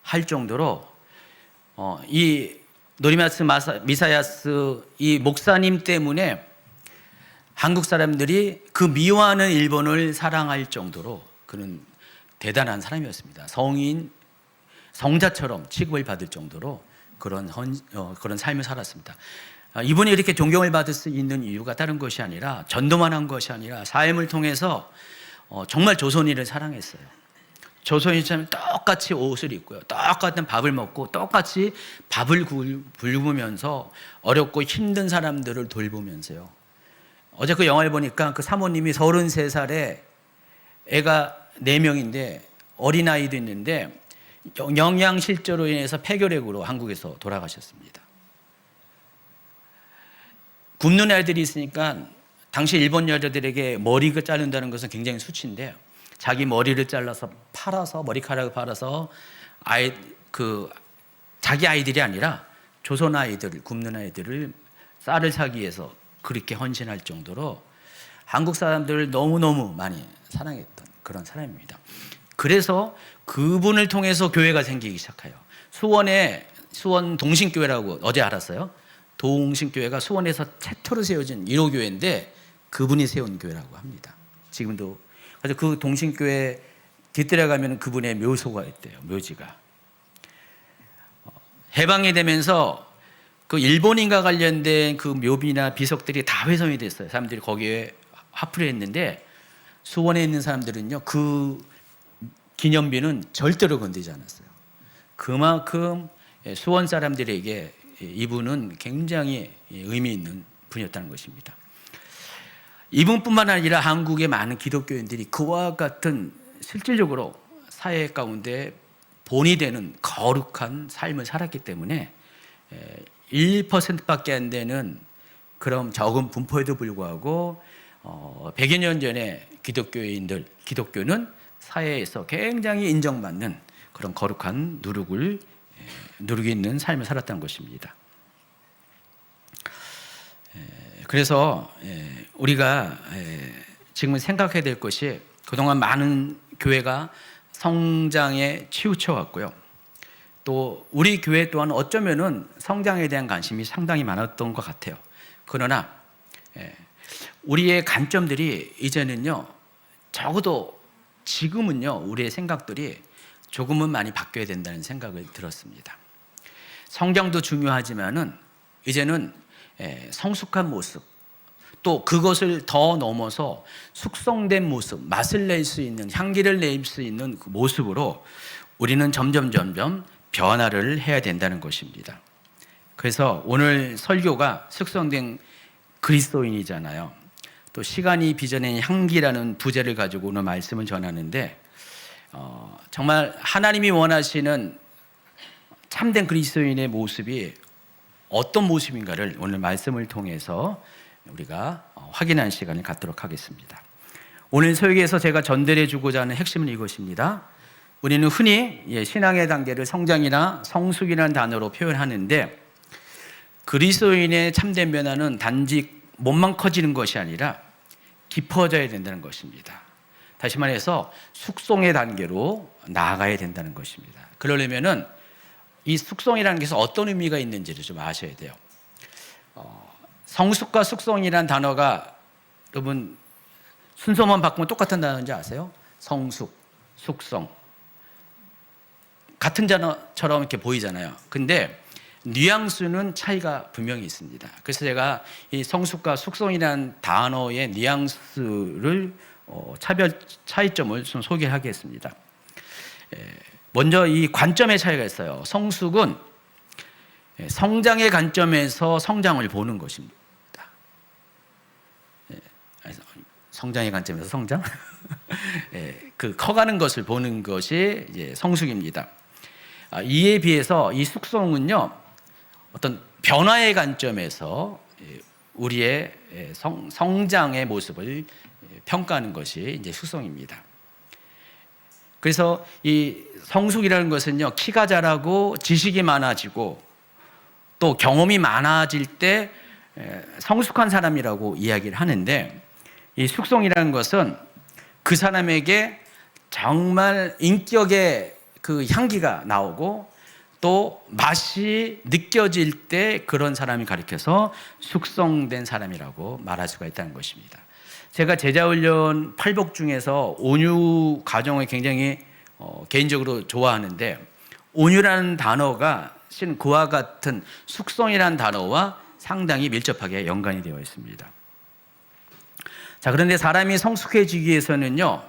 할 정도로 이 노리마츠 미사야스 이 목사님 때문에 한국 사람들이 그 미워하는 일본을 사랑할 정도로 그는 대단한 사람이었습니다. 성자처럼 취급을 받을 정도로 그런 삶을 살았습니다. 이분이 이렇게 존경을 받을 수 있는 이유가 다른 것이 아니라, 전도만 한 것이 아니라 삶을 통해서 정말 조선인을 사랑했어요. 조선인처럼 똑같이 옷을 입고요, 똑같은 밥을 먹고 똑같이 밥을 굶으면서 어렵고 힘든 사람들을 돌보면서요. 어제 그 영화를 보니까 그 사모님이 33살에 애가 4명인데 어린아이도 있는데 영양실조로 인해서 폐결핵으로 한국에서 돌아가셨습니다. 굶는 아이들이 있으니까 당시 일본 여자들에게 머리를 자른다는 것은 굉장히 수치인데, 자기 머리를 잘라서 팔아서, 머리카락을 팔아서 자기 아이들이 아니라 조선 아이들, 굶는 아이들을 쌀을 사기 위해서 그렇게 헌신할 정도로 한국 사람들을 너무너무 많이 사랑했던 그런 사람입니다. 그래서 그분을 통해서 교회가 생기기 시작해요. 수원 동신교회라고 어제 알았어요. 동신교회가 수원에서 최초로 세워진 1호 교회인데 그분이 세운 교회라고 합니다. 지금도. 그래서 그 동신교회 뒤뜰에 가면 그분의 묘소가 있대요. 묘지가. 해방이 되면서 그 일본인과 관련된 그 묘비나 비석들이 다 훼손이 됐어요. 사람들이 거기에 화풀이 했는데, 수원에 있는 사람들은요, 그 기념비는 절대로 건드리지 않았어요. 그만큼 수원 사람들에게 이분은 굉장히 의미 있는 분이었다는 것입니다. 이분뿐만 아니라 한국의 많은 기독교인들이 그와 같은 실질적으로 사회 가운데 본이 되는 거룩한 삶을 살았기 때문에 1%밖에 안 되는 그런 적은 분포에도 불구하고 100여 년 전에 기독교는 사회에서 굉장히 인정받는 그런 거룩한 누룩이 있는 삶을 살았다는 것입니다. 그래서 우리가 지금 생각해야 될 것이, 그동안 많은 교회가 성장에 치우쳐 왔고요, 또 우리 교회 또한 어쩌면은 성장에 대한 관심이 상당히 많았던 것 같아요. 그러나 우리의 관점들이 이제는요, 적어도 지금은요, 우리의 생각들이 조금은 많이 바뀌어야 된다는 생각을 들었습니다. 성장도 중요하지만은 이제는 성숙한 모습, 또 그것을 더 넘어서 숙성된 모습, 맛을 낼 수 있는, 향기를 낼 수 있는 그 모습으로 우리는 점점 변화를 해야 된다는 것입니다. 그래서 오늘 설교가 숙성된 그리스도인이잖아요. 또 시간이 빚어낸 향기라는 부제를 가지고 오늘 말씀을 전하는데 정말 하나님이 원하시는 참된 그리스도인의 모습이 어떤 모습인가를 오늘 말씀을 통해서 우리가 확인하는 시간을 갖도록 하겠습니다. 오늘 설교에서 제가 전달해 주고자 하는 핵심은 이것입니다. 우리는 흔히 신앙의 단계를 성장이나 성숙이라는 단어로 표현하는데 그리스도인의 참된 변화는 단지 몸만 커지는 것이 아니라 깊어져야 된다는 것입니다. 다시 말해서 숙성의 단계로 나아가야 된다는 것입니다. 그러려면은 이 숙성이라는 것은 어떤 의미가 있는지를 좀 아셔야 돼요. 성숙과 숙성이라는 단어가 여러분 순서만 바꾸면 똑같은 단어인지 아세요? 성숙, 숙성 같은 단어처럼 이렇게 보이잖아요. 근데 뉘앙스는 차이가 분명히 있습니다. 그래서 제가 이 성숙과 숙성이라는 단어의 뉘앙스를 차이점을 좀 소개하겠습니다. 먼저 이 관점의 차이가 있어요. 성숙은 성장의 관점에서 성장을 보는 것입니다. 성장의 관점에서 성장? 그 커가는 것을 보는 것이 이제 성숙입니다. 이에 비해서 이 숙성은요, 어떤 변화의 관점에서 우리의 성장의 모습을 평가하는 것이 이제 숙성입니다. 그래서 이 성숙이라는 것은요, 키가 자라고 지식이 많아지고 또 경험이 많아질 때 성숙한 사람이라고 이야기를 하는데, 이 숙성이라는 것은 그 사람에게 정말 인격의 그 향기가 나오고 또 맛이 느껴질 때 그런 사람이 가리켜서 숙성된 사람이라고 말할 수가 있다는 것입니다. 제가 제자훈련 8복 중에서 온유 과정을 굉장히 개인적으로 좋아하는데, 온유라는 단어가 실은 그와 같은 숙성이라는 단어와 상당히 밀접하게 연관이 되어 있습니다. 자, 그런데 사람이 성숙해지기 위해서는요,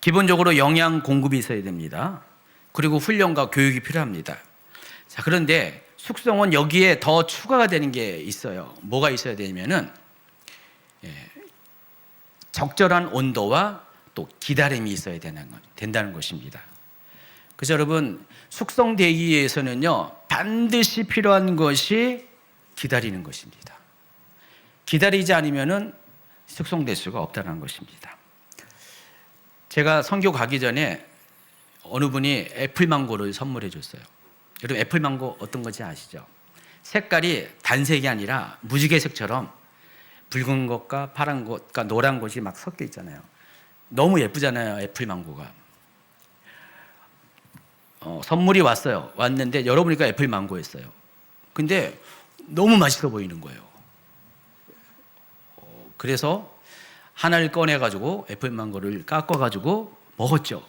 기본적으로 영양 공급이 있어야 됩니다. 그리고 훈련과 교육이 필요합니다. 자, 그런데 숙성은 여기에 더 추가가 되는 게 있어요. 뭐가 있어야 되냐면은 적절한 온도와 또 기다림이 있어야 된다는 것입니다. 그래서 여러분, 숙성되기 위해서는요, 반드시 필요한 것이 기다리는 것입니다. 기다리지 않으면은 숙성될 수가 없다는 것입니다. 제가 선교 가기 전에 어느 분이 애플망고를 선물해 줬어요. 여러분, 애플망고 어떤 건지 아시죠? 색깔이 단색이 아니라 무지개색처럼 붉은 것과 파란 것과 노란 것이 막 섞여 있잖아요. 너무 예쁘잖아요, 애플망고가. 선물이 왔는데 열어보니까 애플망고였어요. 근데 너무 맛있어 보이는 거예요. 그래서 하나를 꺼내가지고 애플망고를 깎아가지고 먹었죠.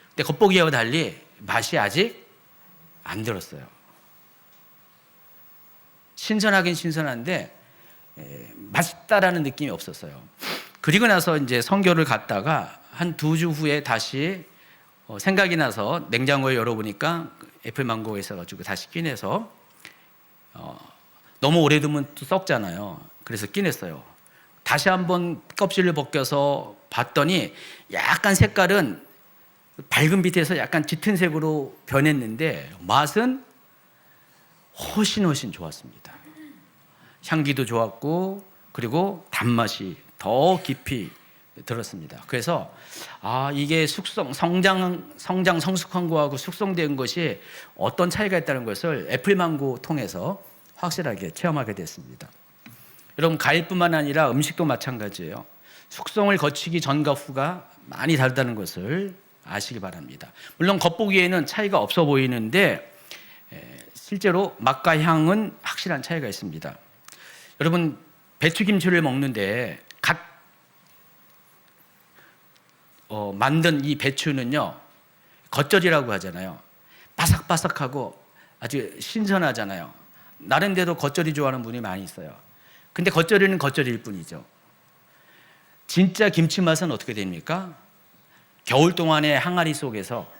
근데 겉보기와 달리 맛이 아직 안 들었어요. 신선하긴 신선한데 맛있다라는 느낌이 없었어요. 그리고 나서 이제 선교를 갔다가 한 2주 후에 다시 생각이 나서 냉장고에 열어보니까 애플망고가 있어가지고 다시 꺼내서 너무 오래 두면 또 썩잖아요. 그래서 꺼냈어요. 다시 한번 껍질을 벗겨서 봤더니 약간 색깔은 밝은 빛에서 약간 짙은 색으로 변했는데 맛은 훨씬 좋았습니다. 향기도 좋았고 그리고 단맛이 더 깊이 들었습니다. 그래서 이게 성숙한 거하고 숙성된 것이 어떤 차이가 있다는 것을 애플망고 통해서 확실하게 체험하게 됐습니다. 여러분, 과일뿐만 아니라 음식도 마찬가지예요. 숙성을 거치기 전과 후가 많이 다르다는 것을 아시기 바랍니다. 물론 겉보기에는 차이가 없어 보이는데 실제로 맛과 향은 확실한 차이가 있습니다. 여러분, 배추김치를 먹는데 만든 이 배추는요, 겉절이라고 하잖아요. 바삭바삭하고 아주 신선하잖아요. 나름대로 겉절이 좋아하는 분이 많이 있어요. 근데 겉절이는 겉절이일 뿐이죠. 진짜 김치 맛은 어떻게 됩니까? 겨울 동안의 항아리 속에서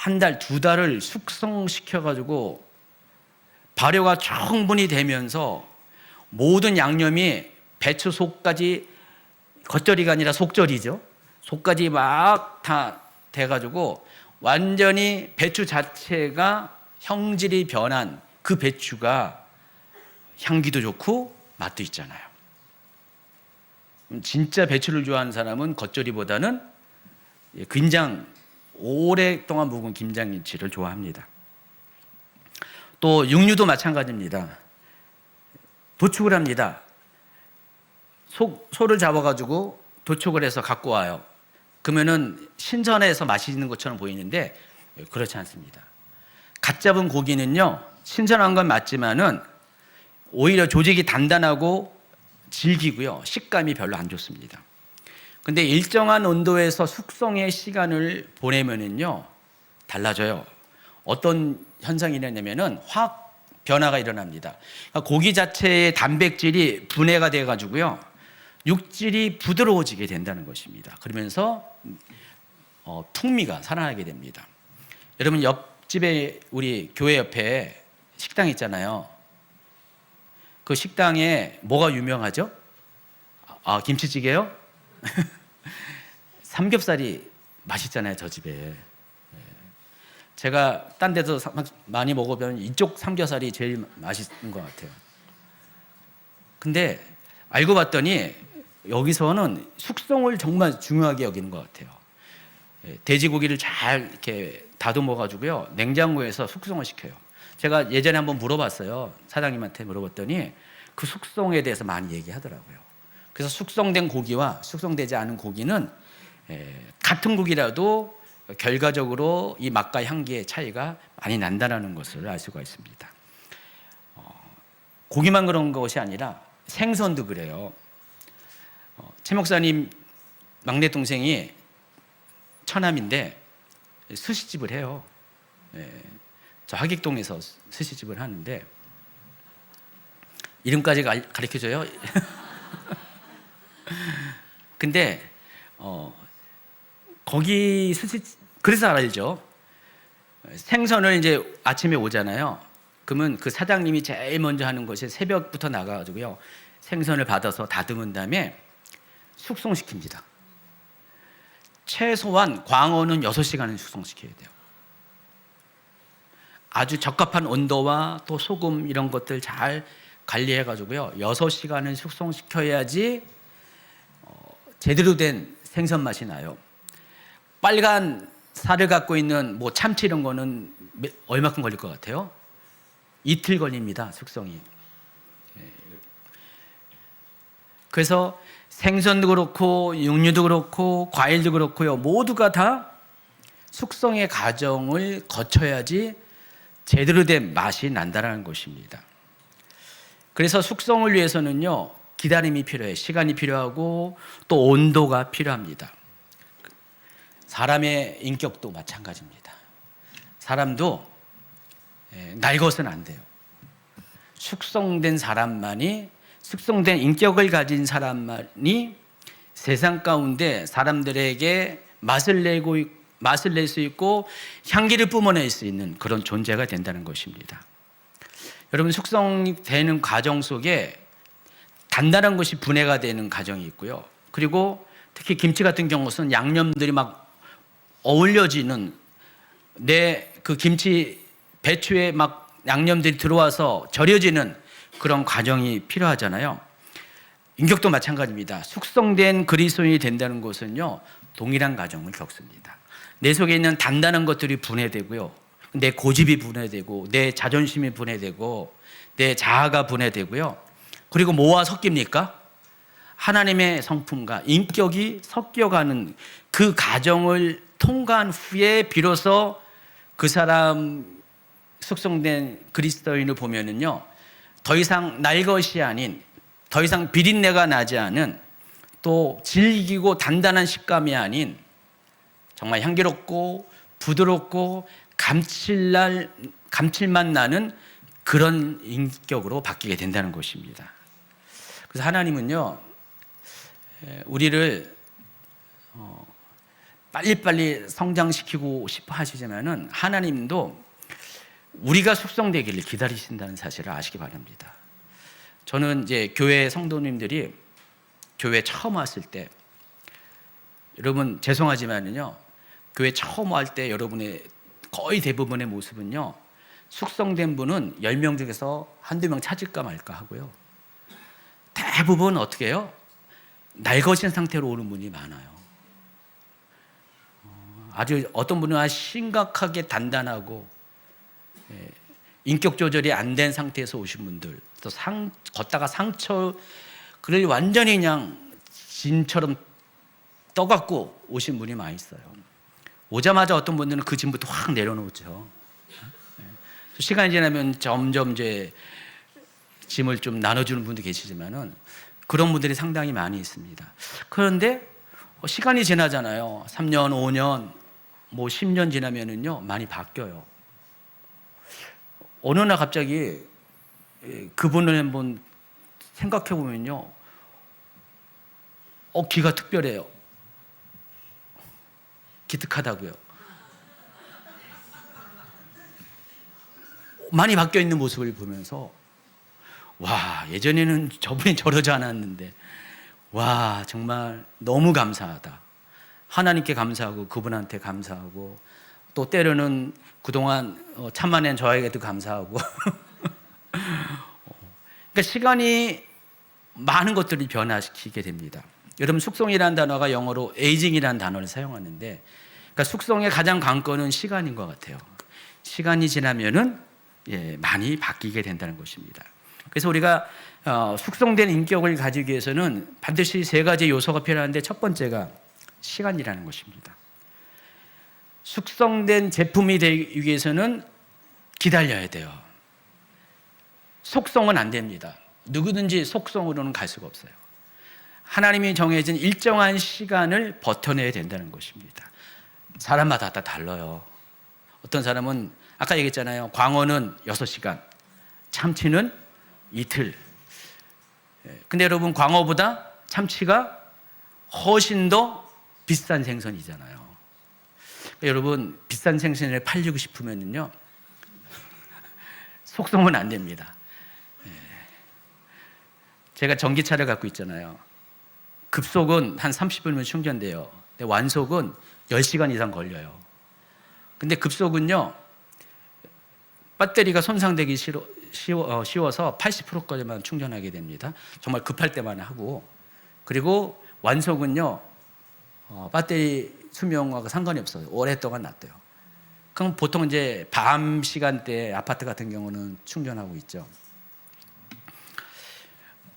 한 달, 두 달을 숙성시켜가지고 발효가 충분히 되면서 모든 양념이 배추 속까지, 겉절이가 아니라 속절이죠. 속까지 막 다 돼가지고 완전히 배추 자체가 형질이 변한 그 배추가 향기도 좋고 맛도 있잖아요. 진짜 배추를 좋아하는 사람은 겉절이보다는 김장, 오랫동안 묵은 김장김치를 좋아합니다. 또 육류도 마찬가지입니다. 도축을 합니다. 소를 잡아가지고 도축을 해서 갖고 와요. 그러면은 신선해서 맛있는 것처럼 보이는데 그렇지 않습니다. 갓 잡은 고기는요, 신선한 건 맞지만은 오히려 조직이 단단하고 질기고요, 식감이 별로 안 좋습니다. 근데 일정한 온도에서 숙성의 시간을 보내면은요 달라져요. 어떤 현상이 일어나냐면은 화학 변화가 일어납니다. 그러니까 고기 자체의 단백질이 분해가 돼 가지고요, 육질이 부드러워지게 된다는 것입니다. 그러면서 풍미가 살아나게 됩니다. 여러분, 옆집에 우리 교회 옆에 식당 있잖아요. 그 식당에 뭐가 유명하죠? 김치찌개요? 삼겹살이 맛있잖아요, 저 집에. 제가 딴 데서 많이 먹어보면 이쪽 삼겹살이 제일 맛있는 것 같아요. 근데 알고 봤더니 여기서는 숙성을 정말 중요하게 여기는 것 같아요. 돼지고기를 잘 이렇게 다듬어 가지고요, 냉장고에서 숙성을 시켜요. 제가 예전에 한번 물어봤어요. 사장님한테 물어봤더니 그 숙성에 대해서 많이 얘기하더라고요. 그래서 숙성된 고기와 숙성되지 않은 고기는 같은 고기라도 결과적으로 이 맛과 향기의 차이가 많이 난다는 것을 알 수가 있습니다. 고기만 그런 것이 아니라 생선도 그래요. 최 목사님 막내 동생이 처남인데 스시집을 해요. 저 하객동에서 스시집을 하는데 이름까지 가르쳐줘요. 근데 거기 스시, 그래서 알죠. 생선을 이제 아침에 오잖아요. 그러면 그 사장님이 제일 먼저 하는 것이 새벽부터 나가가지고요, 생선을 받아서 다듬은 다음에 숙성시킵니다. 최소한 광어는 6시간은 숙성시켜야 돼요. 아주 적합한 온도와 또 소금 이런 것들 잘 관리해가지고요, 6시간은 숙성시켜야지 제대로 된 생선 맛이 나요. 빨간 살을 갖고 있는 뭐 참치 이런 거는 얼마큼 걸릴 것 같아요? 이틀 걸립니다, 숙성이. 그래서 생선도 그렇고 육류도 그렇고 과일도 그렇고요, 모두가 다 숙성의 과정을 거쳐야지 제대로 된 맛이 난다는 것입니다. 그래서 숙성을 위해서는요, 기다림이 필요해요. 시간이 필요하고 또 온도가 필요합니다. 사람의 인격도 마찬가지입니다. 사람도 낡아서는 안 돼요. 숙성된 사람만이, 숙성된 인격을 가진 사람만이 세상 가운데 사람들에게 맛을 낼 수 있고 향기를 뿜어낼 수 있는 그런 존재가 된다는 것입니다. 여러분, 숙성되는 과정 속에 단단한 것이 분해가 되는 과정이 있고요. 그리고 특히 김치 같은 경우는 양념들이 막 어울려지는, 내 그 김치 배추에 막 양념들이 들어와서 절여지는 그런 과정이 필요하잖아요. 인격도 마찬가지입니다. 숙성된 그리스도인이 된다는 것은요, 동일한 과정을 겪습니다. 내 속에 있는 단단한 것들이 분해되고요, 내 고집이 분해되고 내 자존심이 분해되고 내 자아가 분해되고요, 그리고 뭐와 섞입니까? 하나님의 성품과 인격이 섞여가는 그 과정을 통과한 후에 비로소 그 사람, 숙성된 그리스도인을 보면은요, 더 이상 날 것이 아닌, 더 이상 비린내가 나지 않은, 또 질기고 단단한 식감이 아닌 정말 향기롭고 부드럽고 감칠맛 나는 그런 인격으로 바뀌게 된다는 것입니다. 그래서 하나님은요, 우리를 빨리빨리 성장시키고 싶어 하시지만은 하나님도 우리가 숙성되기를 기다리신다는 사실을 아시기 바랍니다. 저는 이제 교회 성도님들이 교회 처음 왔을 때, 여러분 죄송하지만은요, 교회 처음 할 때 여러분의 거의 대부분의 모습은요, 숙성된 분은 10명 중에서 한두 명 찾을까 말까 하고요, 대부분 어떻게 해요? 낡아진 상태로 오는 분이 많아요. 아주 어떤 분은 아주 심각하게 단단하고 인격 조절이 안 된 상태에서 오신 분들, 또 걷다가 상처, 그걸 완전히 그냥 진처럼 떠갖고 오신 분이 많이 있어요. 오자마자 어떤 분들은 그 짐부터 확 내려놓죠. 시간이 지나면 점점 이제 짐을 좀 나눠주는 분도 계시지만은 그런 분들이 상당히 많이 있습니다. 그런데 시간이 지나잖아요. 3년, 5년, 뭐 10년 지나면은요, 많이 바뀌어요. 어느 날 갑자기 그분을 한번 생각해 보면요, 기가 특별해요. 기특하다고요. 많이 바뀌어 있는 모습을 보면서, 와, 예전에는 저분이 저러지 않았는데, 와, 정말 너무 감사하다. 하나님께 감사하고 그분한테 감사하고, 또 때로는 그동안 참아낸 저에게도 감사하고 그러니까 시간이 많은 것들을 변화시키게 됩니다. 여러분, 숙성이라는 단어가 영어로 에이징이라는 단어를 사용하는데, 그러니까 숙성의 가장 관건은 시간인 것 같아요. 시간이 지나면은 많이 바뀌게 된다는 것입니다. 그래서 우리가 숙성된 인격을 가지기 위해서는 반드시 세 가지 요소가 필요한데, 첫 번째가 시간이라는 것입니다. 숙성된 제품이 되기 위해서는 기다려야 돼요. 속성은 안 됩니다. 누구든지 속성으로는 갈 수가 없어요. 하나님이 정해진 일정한 시간을 버텨내야 된다는 것입니다. 사람마다 다 달라요. 어떤 사람은 아까 얘기했잖아요. 광어는 6시간, 참치는 이틀. 근데 여러분, 광어보다 참치가 훨씬 더 비싼 생선이잖아요. 여러분, 비싼 생선을 팔리고 싶으면요, 속성은 안 됩니다. 제가 전기차를 갖고 있잖아요. 급속은 한 30분이면 충전돼요. 근데 완속은 10시간 이상 걸려요. 근데 급속은요, 배터리가 손상되기 쉬워서 80%까지만 충전하게 됩니다. 정말 급할 때만 하고. 그리고 완속은요, 배터리 수명하고 상관이 없어요. 오랫동안 놔둬요. 그럼 보통 이제 밤 시간대 아파트 같은 경우는 충전하고 있죠.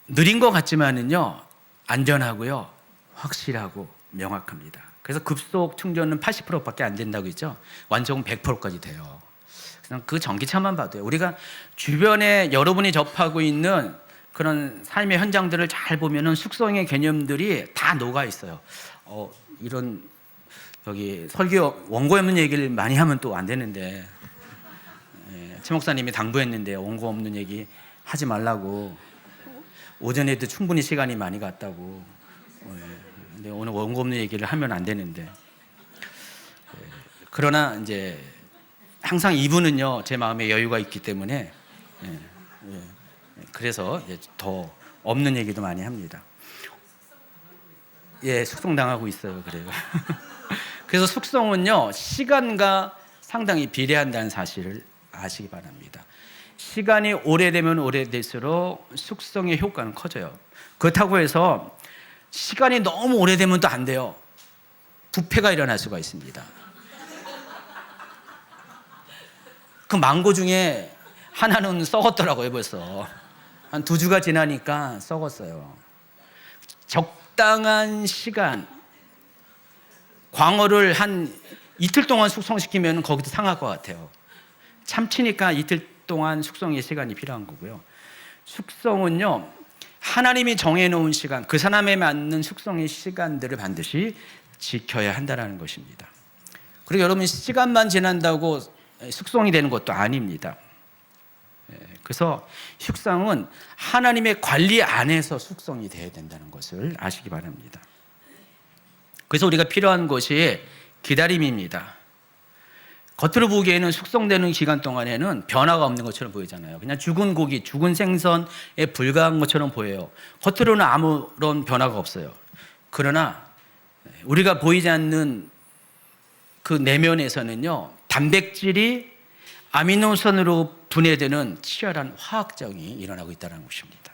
느린 것 같지만은요, 안전하고요, 확실하고 명확합니다. 그래서 급속 충전은 80%밖에 안 된다고 했죠. 완속은 100%까지 돼요. 그냥 그 전기차만 봐도요. 우리가 주변에 여러분이 접하고 있는 그런 삶의 현장들을 잘 보면은 숙성의 개념들이 다 녹아 있어요. 이런 여기 설교 원고 없는 얘기를 많이 하면 또 안 되는데, 최 목사님이 당부했는데 원고 없는 얘기 하지 말라고. 오전에도 충분히 시간이 많이 갔다고. 근데 오늘 원고 없는 얘기를 하면 안 되는데, 그러나 이제 항상 이분은요, 제 마음에 여유가 있기 때문에 그래서 더 없는 얘기도 많이 합니다. 숙성당하고 있어요. 그래요. 그래서 숙성은요, 시간과 상당히 비례한다는 사실을 아시기 바랍니다. 시간이 오래되면 오래될수록 숙성의 효과는 커져요. 그렇다고 해서 시간이 너무 오래되면 또 안 돼요. 부패가 일어날 수가 있습니다. 그 망고 중에 하나는 썩었더라고요. 벌써 한 2주가 지나니까 썩었어요. 적당한 시간, 광어를 한 이틀 동안 숙성시키면 거기도 상할 것 같아요. 참치니까 이틀 동안 숙성의 시간이 필요한 거고요. 숙성은요, 하나님이 정해놓은 시간, 그 사람에 맞는 숙성의 시간들을 반드시 지켜야 한다는 것입니다. 그리고 여러분, 시간만 지난다고 숙성이 되는 것도 아닙니다. 그래서 숙성은 하나님의 관리 안에서 숙성이 되어야 된다는 것을 아시기 바랍니다. 그래서 우리가 필요한 것이 기다림입니다. 겉으로 보기에는 숙성되는 기간 동안에는 변화가 없는 것처럼 보이잖아요. 그냥 죽은 고기, 죽은 생선에 불과한 것처럼 보여요. 겉으로는 아무런 변화가 없어요. 그러나 우리가 보이지 않는 그 내면에서는요, 단백질이 아미노산으로 분해되는 치열한 화학작용이 일어나고 있다는 것입니다.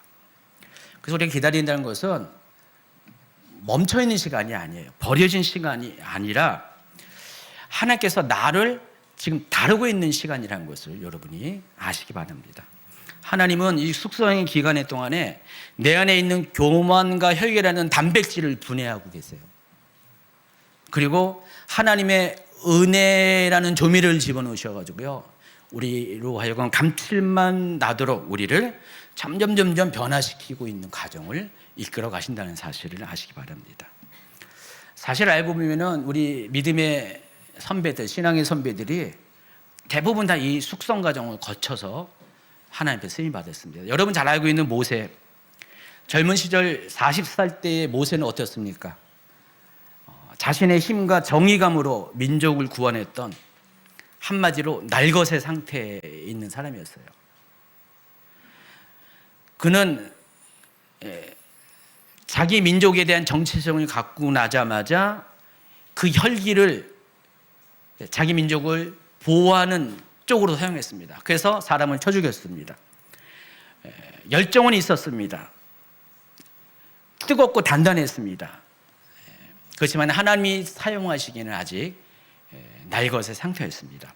그래서 우리가 기다린다는 것은 멈춰있는 시간이 아니에요. 버려진 시간이 아니라 하나님께서 나를 지금 다루고 있는 시간이라는 것을 여러분이 아시기 바랍니다. 하나님은 이 숙성의 기간 동안에 내 안에 있는 교만과 혈기라는 단백질을 분해하고 계세요. 그리고 하나님의 은혜라는 조미를 집어넣으셔가지고요, 우리로 하여금 감칠맛 나도록 우리를 점점 변화시키고 있는 과정을 이끌어 가신다는 사실을 아시기 바랍니다. 사실 알고 보면은 우리 믿음의 선배들, 신앙의 선배들이 대부분 다 이 숙성 과정을 거쳐서 하나님 앞에 쓰임 받았습니다. 여러분 잘 알고 있는 모세, 젊은 시절 40살 때의 모세는 어떻습니까? 자신의 힘과 정의감으로 민족을 구원했던, 한마디로 날것의 상태에 있는 사람이었어요. 그는 자기 민족에 대한 정체성을 갖고 나자마자 그 혈기를 자기 민족을 보호하는 쪽으로 사용했습니다. 그래서 사람을 쳐 죽였습니다. 열정은 있었습니다. 뜨겁고 단단했습니다. 그렇지만 하나님이 사용하시기에는 아직 날것의 상태였습니다.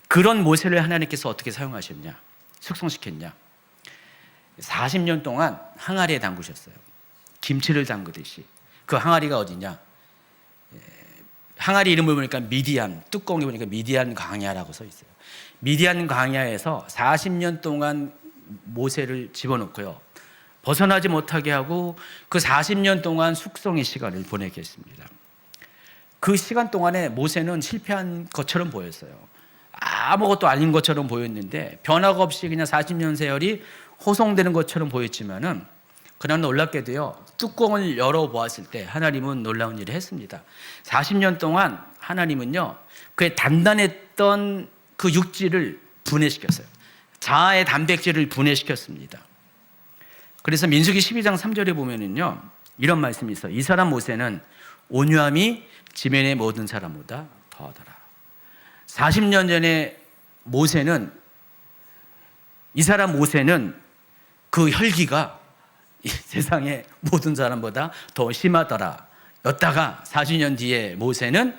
그런 모세를 하나님께서 어떻게 사용하셨냐, 숙성시켰냐. 40년 동안 항아리에 담그셨어요. 김치를 담그듯이. 그 항아리가 어디냐? 항아리 이름을 보니까 미디안, 뚜껑에 보니까 미디안 광야라고 써 있어요. 미디안 광야에서 40년 동안 모세를 집어넣고요, 벗어나지 못하게 하고 그 40년 동안 숙성의 시간을 보내게 했습니다. 그 시간 동안에 모세는 실패한 것처럼 보였어요. 아무것도 아닌 것처럼 보였는데, 변화가 없이 그냥 40년 세월이 호송되는 것처럼 보였지만은, 그러나 놀랍게도요, 뚜껑을 열어보았을 때 하나님은 놀라운 일을 했습니다. 40년 동안 하나님은요, 그의 단단했던 그 육질을 분해시켰어요. 자아의 단백질을 분해시켰습니다. 그래서 민수기 12장 3절에 보면은요, 이런 말씀이 있어요. 이 사람 모세는 온유함이 지면의 모든 사람보다 더하더라. 40년 전에 이 사람 모세는 그 혈기가 이 세상의 모든 사람보다 더 심하더라 였다가 40년 뒤에 모세는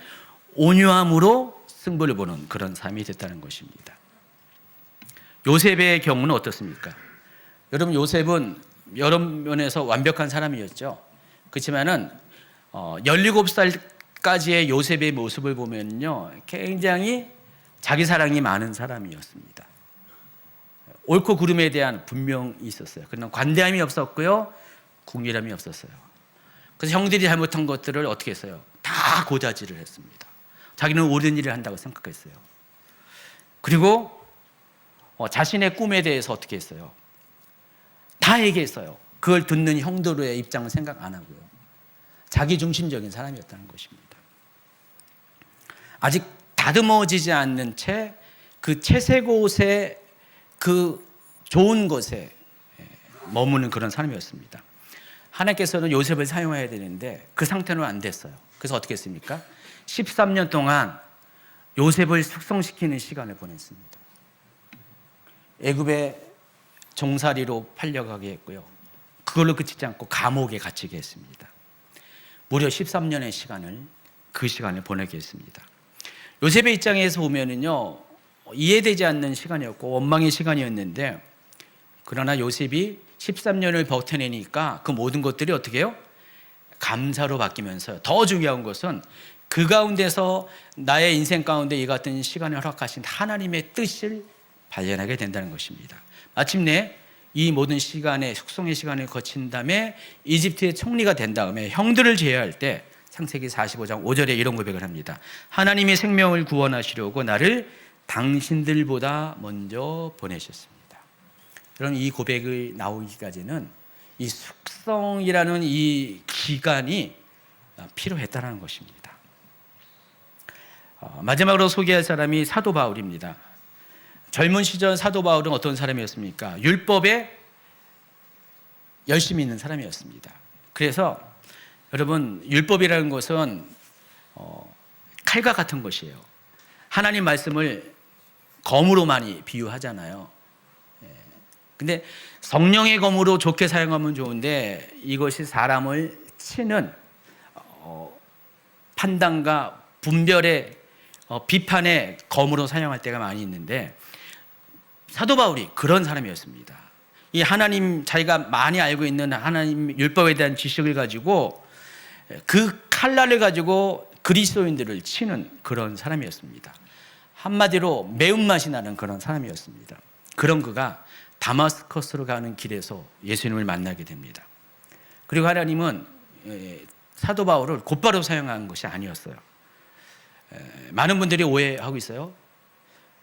온유함으로 승부를 보는 그런 삶이 됐다는 것입니다. 요셉의 경우는 어떻습니까? 여러분, 요셉은 여러 면에서 완벽한 사람이었죠. 그렇지만은 17살까지의 요셉의 모습을 보면요, 굉장히 자기 사랑이 많은 사람이었습니다. 옳고 그름에 대한 분명이 있었어요. 그러나 관대함이 없었고요, 궁밀함이 없었어요. 그래서 형들이 잘못한 것들을 어떻게 했어요? 다 고자질을 했습니다. 자기는 옳은 일을 한다고 생각했어요. 그리고 자신의 꿈에 대해서 어떻게 했어요? 다 얘기했어요. 그걸 듣는 형들의 입장은 생각 안 하고요. 자기중심적인 사람이었다는 것입니다. 아직 다듬어지지 않는 채 그 채색 옷에 그 좋은 것에 머무는 그런 사람이었습니다. 하나님께서는 요셉을 사용해야 되는데 그 상태는 안 됐어요. 그래서 어떻게 했습니까? 13년 동안 요셉을 숙성시키는 시간을 보냈습니다. 애굽의 종살이로 팔려가게 했고요, 그걸로 그치지 않고 감옥에 갇히게 했습니다. 무려 13년의 시간을 보내게 했습니다. 요셉의 입장에서 보면은요, 이해되지 않는 시간이었고 원망의 시간이었는데, 그러나 요셉이 13년을 버텨내니까 그 모든 것들이 어떻게 해요? 감사로 바뀌면서, 더 중요한 것은 그 가운데서 나의 인생 가운데 이 같은 시간을 허락하신 하나님의 뜻을 발견하게 된다는 것입니다. 마침내 이 모든 시간에, 숙성의 시간을 거친 다음에 이집트의 총리가 된 다음에 형들을 제어할 때 창세기 45장 5절에 이런 고백을 합니다. 하나님의 생명을 구원하시려고 나를 당신들보다 먼저 보내셨습니다. 여러분, 이 고백이 나오기까지는 이 숙성이라는 이 기간이 필요했다는 것입니다. 마지막으로 소개할 사람이 사도 바울입니다. 젊은 시절 사도 바울은 어떤 사람이었습니까? 율법에 열심히 있는 사람이었습니다. 그래서 여러분, 율법이라는 것은 칼과 같은 것이에요. 하나님 말씀을 검으로 많이 비유하잖아요. 근데 성령의 검으로 좋게 사용하면 좋은데 이것이 사람을 치는 판단과 분별의 비판의 검으로 사용할 때가 많이 있는데 사도 바울이 그런 사람이었습니다. 이 하나님, 자기가 많이 알고 있는 하나님 율법에 대한 지식을 가지고 그 칼날을 가지고 그리스도인들을 치는 그런 사람이었습니다. 한마디로 매운맛이 나는 그런 사람이었습니다. 그런 그가 다마스커스로 가는 길에서 예수님을 만나게 됩니다. 그리고 하나님은 사도 바울을 곧바로 사용한 것이 아니었어요. 많은 분들이 오해하고 있어요.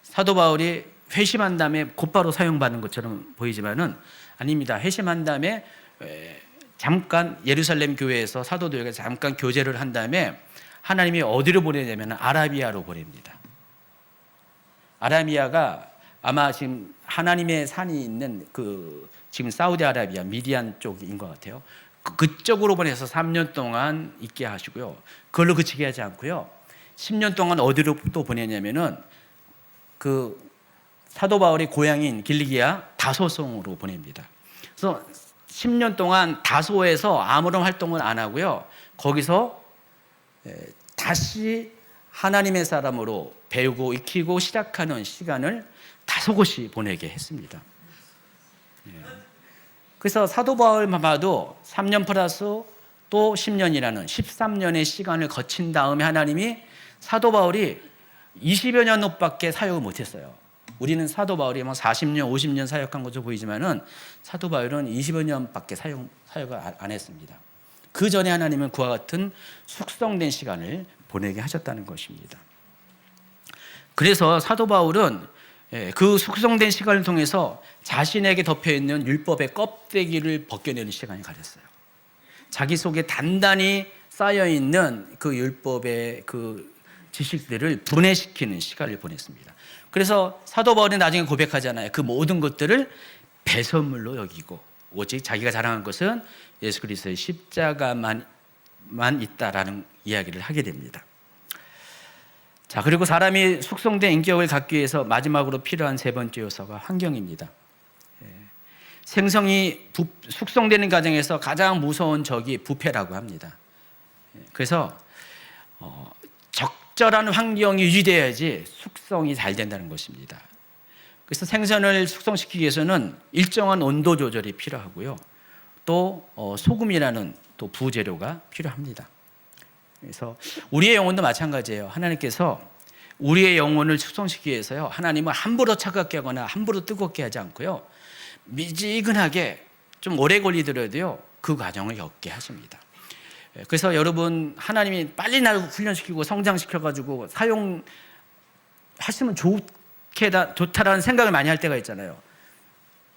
사도 바울이 회심한 다음에 곧바로 사용받는 것처럼 보이지만은 아닙니다. 회심한 다음에 잠깐 예루살렘 교회에서 사도들에게 잠깐 교제를 한 다음에 하나님이 어디로 보내냐면 아라비아로 보냅니다. 아라비아가 아마 지금 하나님의 산이 있는 지금 사우디아라비아 미디안 쪽인 것 같아요. 그쪽으로 보내서 3년 동안 있게 하시고요. 그걸로 그치게 하지 않고요. 10년 동안 어디로 또 보내냐면은 사도 바울의 고향인 길리기아 다소성으로 보냅니다. 그래서 10년 동안 다소에서 아무런 활동을 안 하고요. 거기서 다시 하나님의 사람으로 배우고 익히고 시작하는 시간을 다소곳이 보내게 했습니다. 그래서 사도 바울만 봐도 3년 플러스 또 10년이라는 13년의 시간을 거친 다음에 하나님이 사도 바울이 20여 년밖에 사역을 못했어요. 우리는 사도 바울이 40년, 50년 사역한 것으로 보이지만은 사도 바울은 20여 년밖에 사역을 안 했습니다. 그 전에 하나님은 그와 같은 숙성된 시간을 보내게 하셨다는 것입니다. 그래서 사도 바울은 그 숙성된 시간을 통해서 자신에게 덮여있는 율법의 껍데기를 벗겨내는 시간이 가졌어요. 자기 속에 단단히 쌓여있는 그 율법의 그 지식들을 분해시키는 시간을 보냈습니다. 그래서 사도 바울이 나중에 고백하잖아요. 그 모든 것들을 배설물로 여기고 오직 자기가 자랑한 것은 예수 그리스도의 십자가만 있다라는 이야기를 하게 됩니다. 자, 그리고 사람이 숙성된 인격을 갖기 위해서 마지막으로 필요한 세 번째 요소가 환경입니다. 생성이 숙성되는 과정에서 가장 무서운 적이 부패라고 합니다. 그래서 적절한 환경이 유지돼야지 숙성이 잘 된다는 것입니다. 그래서 생선을 숙성시키기 위해서는 일정한 온도 조절이 필요하고요. 또 소금이라는 또 부재료가 필요합니다. 그래서 우리의 영혼도 마찬가지예요. 하나님께서 우리의 영혼을 숙성시키기 위해서요, 하나님은 함부로 차갑게 하거나 함부로 뜨겁게 하지 않고요, 미지근하게 좀 오래 걸리더라도요 그 과정을 겪게 하십니다. 그래서 여러분, 하나님이 빨리 날 훈련시키고 성장시켜가지고 사용하시면 좋다라는 생각을 많이 할 때가 있잖아요.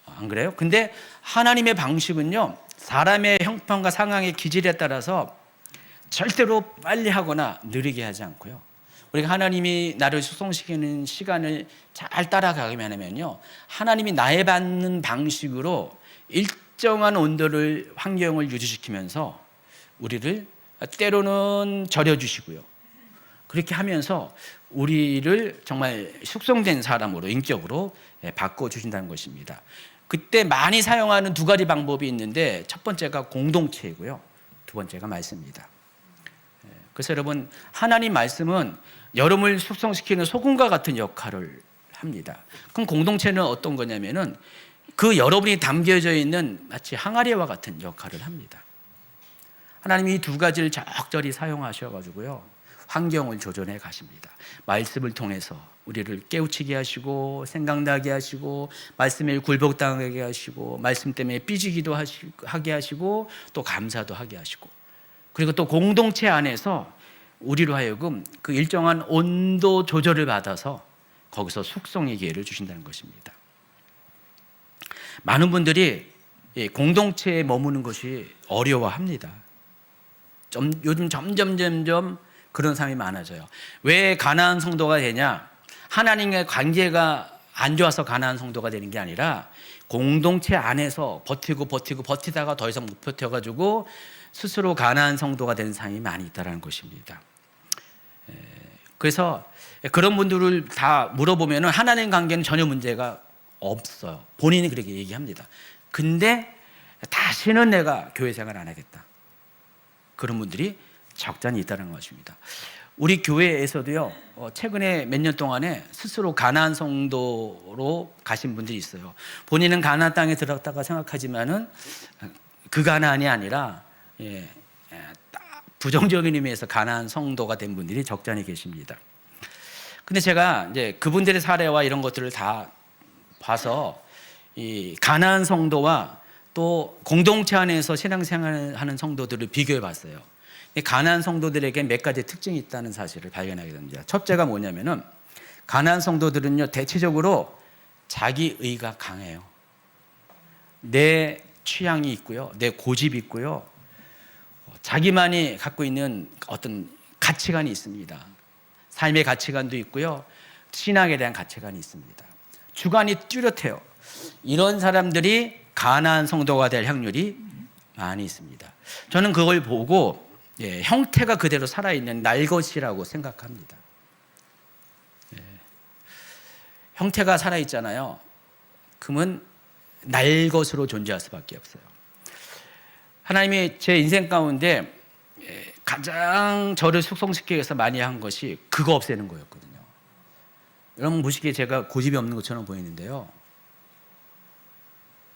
안 그래요? 근데 하나님의 방식은요, 사람의 형편과 상황의 기질에 따라서 절대로 빨리 하거나 느리게 하지 않고요, 우리가 하나님이 나를 숙성시키는 시간을 잘 따라가기만 하면요, 하나님이 나에 받는 방식으로 일정한 온도를, 환경을 유지시키면서 우리를 때로는 절여주시고요, 그렇게 하면서 우리를 정말 숙성된 사람으로, 인격으로 바꿔주신다는 것입니다. 그때 많이 사용하는 두 가지 방법이 있는데, 첫 번째가 공동체이고요, 두 번째가 말씀입니다. 그래서 여러분, 하나님 말씀은 여러분을 숙성시키는 소금과 같은 역할을 합니다. 그럼 공동체는 어떤 거냐면은 그 여러분이 담겨져 있는 마치 항아리와 같은 역할을 합니다. 하나님이 이 두 가지를 적절히 사용하셔가지고요, 환경을 조절해 가십니다. 말씀을 통해서 우리를 깨우치게 하시고, 생각나게 하시고, 말씀에 굴복당하게 하시고, 말씀 때문에 삐지기도 하게 하시고, 또 감사도 하게 하시고, 그리고 또 공동체 안에서 우리로 하여금 그 일정한 온도 조절을 받아서 거기서 숙성의 기회를 주신다는 것입니다. 많은 분들이 공동체에 머무는 것이 어려워합니다. 요즘 점점 그런 사람이 많아져요. 왜 가난한 성도가 되냐? 하나님과의 관계가 안 좋아서 가난한 성도가 되는 게 아니라 공동체 안에서 버티다가 더 이상 못 버텨가지고 스스로 가난한 성도가 되는 사람이 많이 있다는 것입니다. 그래서 그런 분들을 다 물어보면 하나님 관계는 전혀 문제가 없어요. 본인이 그렇게 얘기합니다. 근데 다시는 내가 교회 생활 안 하겠다. 그런 분들이 적잖이 있다는 것입니다. 우리 교회에서도요, 최근에 몇 년 동안에 스스로 가나안 성도로 가신 분들이 있어요. 본인은 가나안 땅에 들어갔다가 생각하지만은 그 가나안이 아니라 부정적인 의미에서 가나안 성도가 된 분들이 적잖이 계십니다. 근데 제가 이제 그분들의 사례와 이런 것들을 다 봐서 이 가나안 성도와 또 공동체 안에서 신앙생활하는 성도들을 비교해 봤어요. 가나안 성도들에게 몇 가지 특징이 있다는 사실을 발견하게 됩니다. 첫째가 뭐냐면은 가나안 성도들은요, 대체적으로 자기의가 강해요. 내 취향이 있고요, 내 고집이 있고요, 자기만이 갖고 있는 어떤 가치관이 있습니다. 삶의 가치관도 있고요, 신앙에 대한 가치관이 있습니다. 주관이 뚜렷해요. 이런 사람들이 가나안 성도가 될 확률이 많이 있습니다. 저는 그걸 보고 형태가 그대로 살아있는 날것이라고 생각합니다. 형태가 살아있잖아요. 그러면 날것으로 존재할 수밖에 없어요. 하나님이 제 인생 가운데 가장 저를 숙성시키기 위해서 많이 한 것이 그거 없애는 거였거든요. 여러분 보시기에 제가 고집이 없는 것처럼 보이는데요,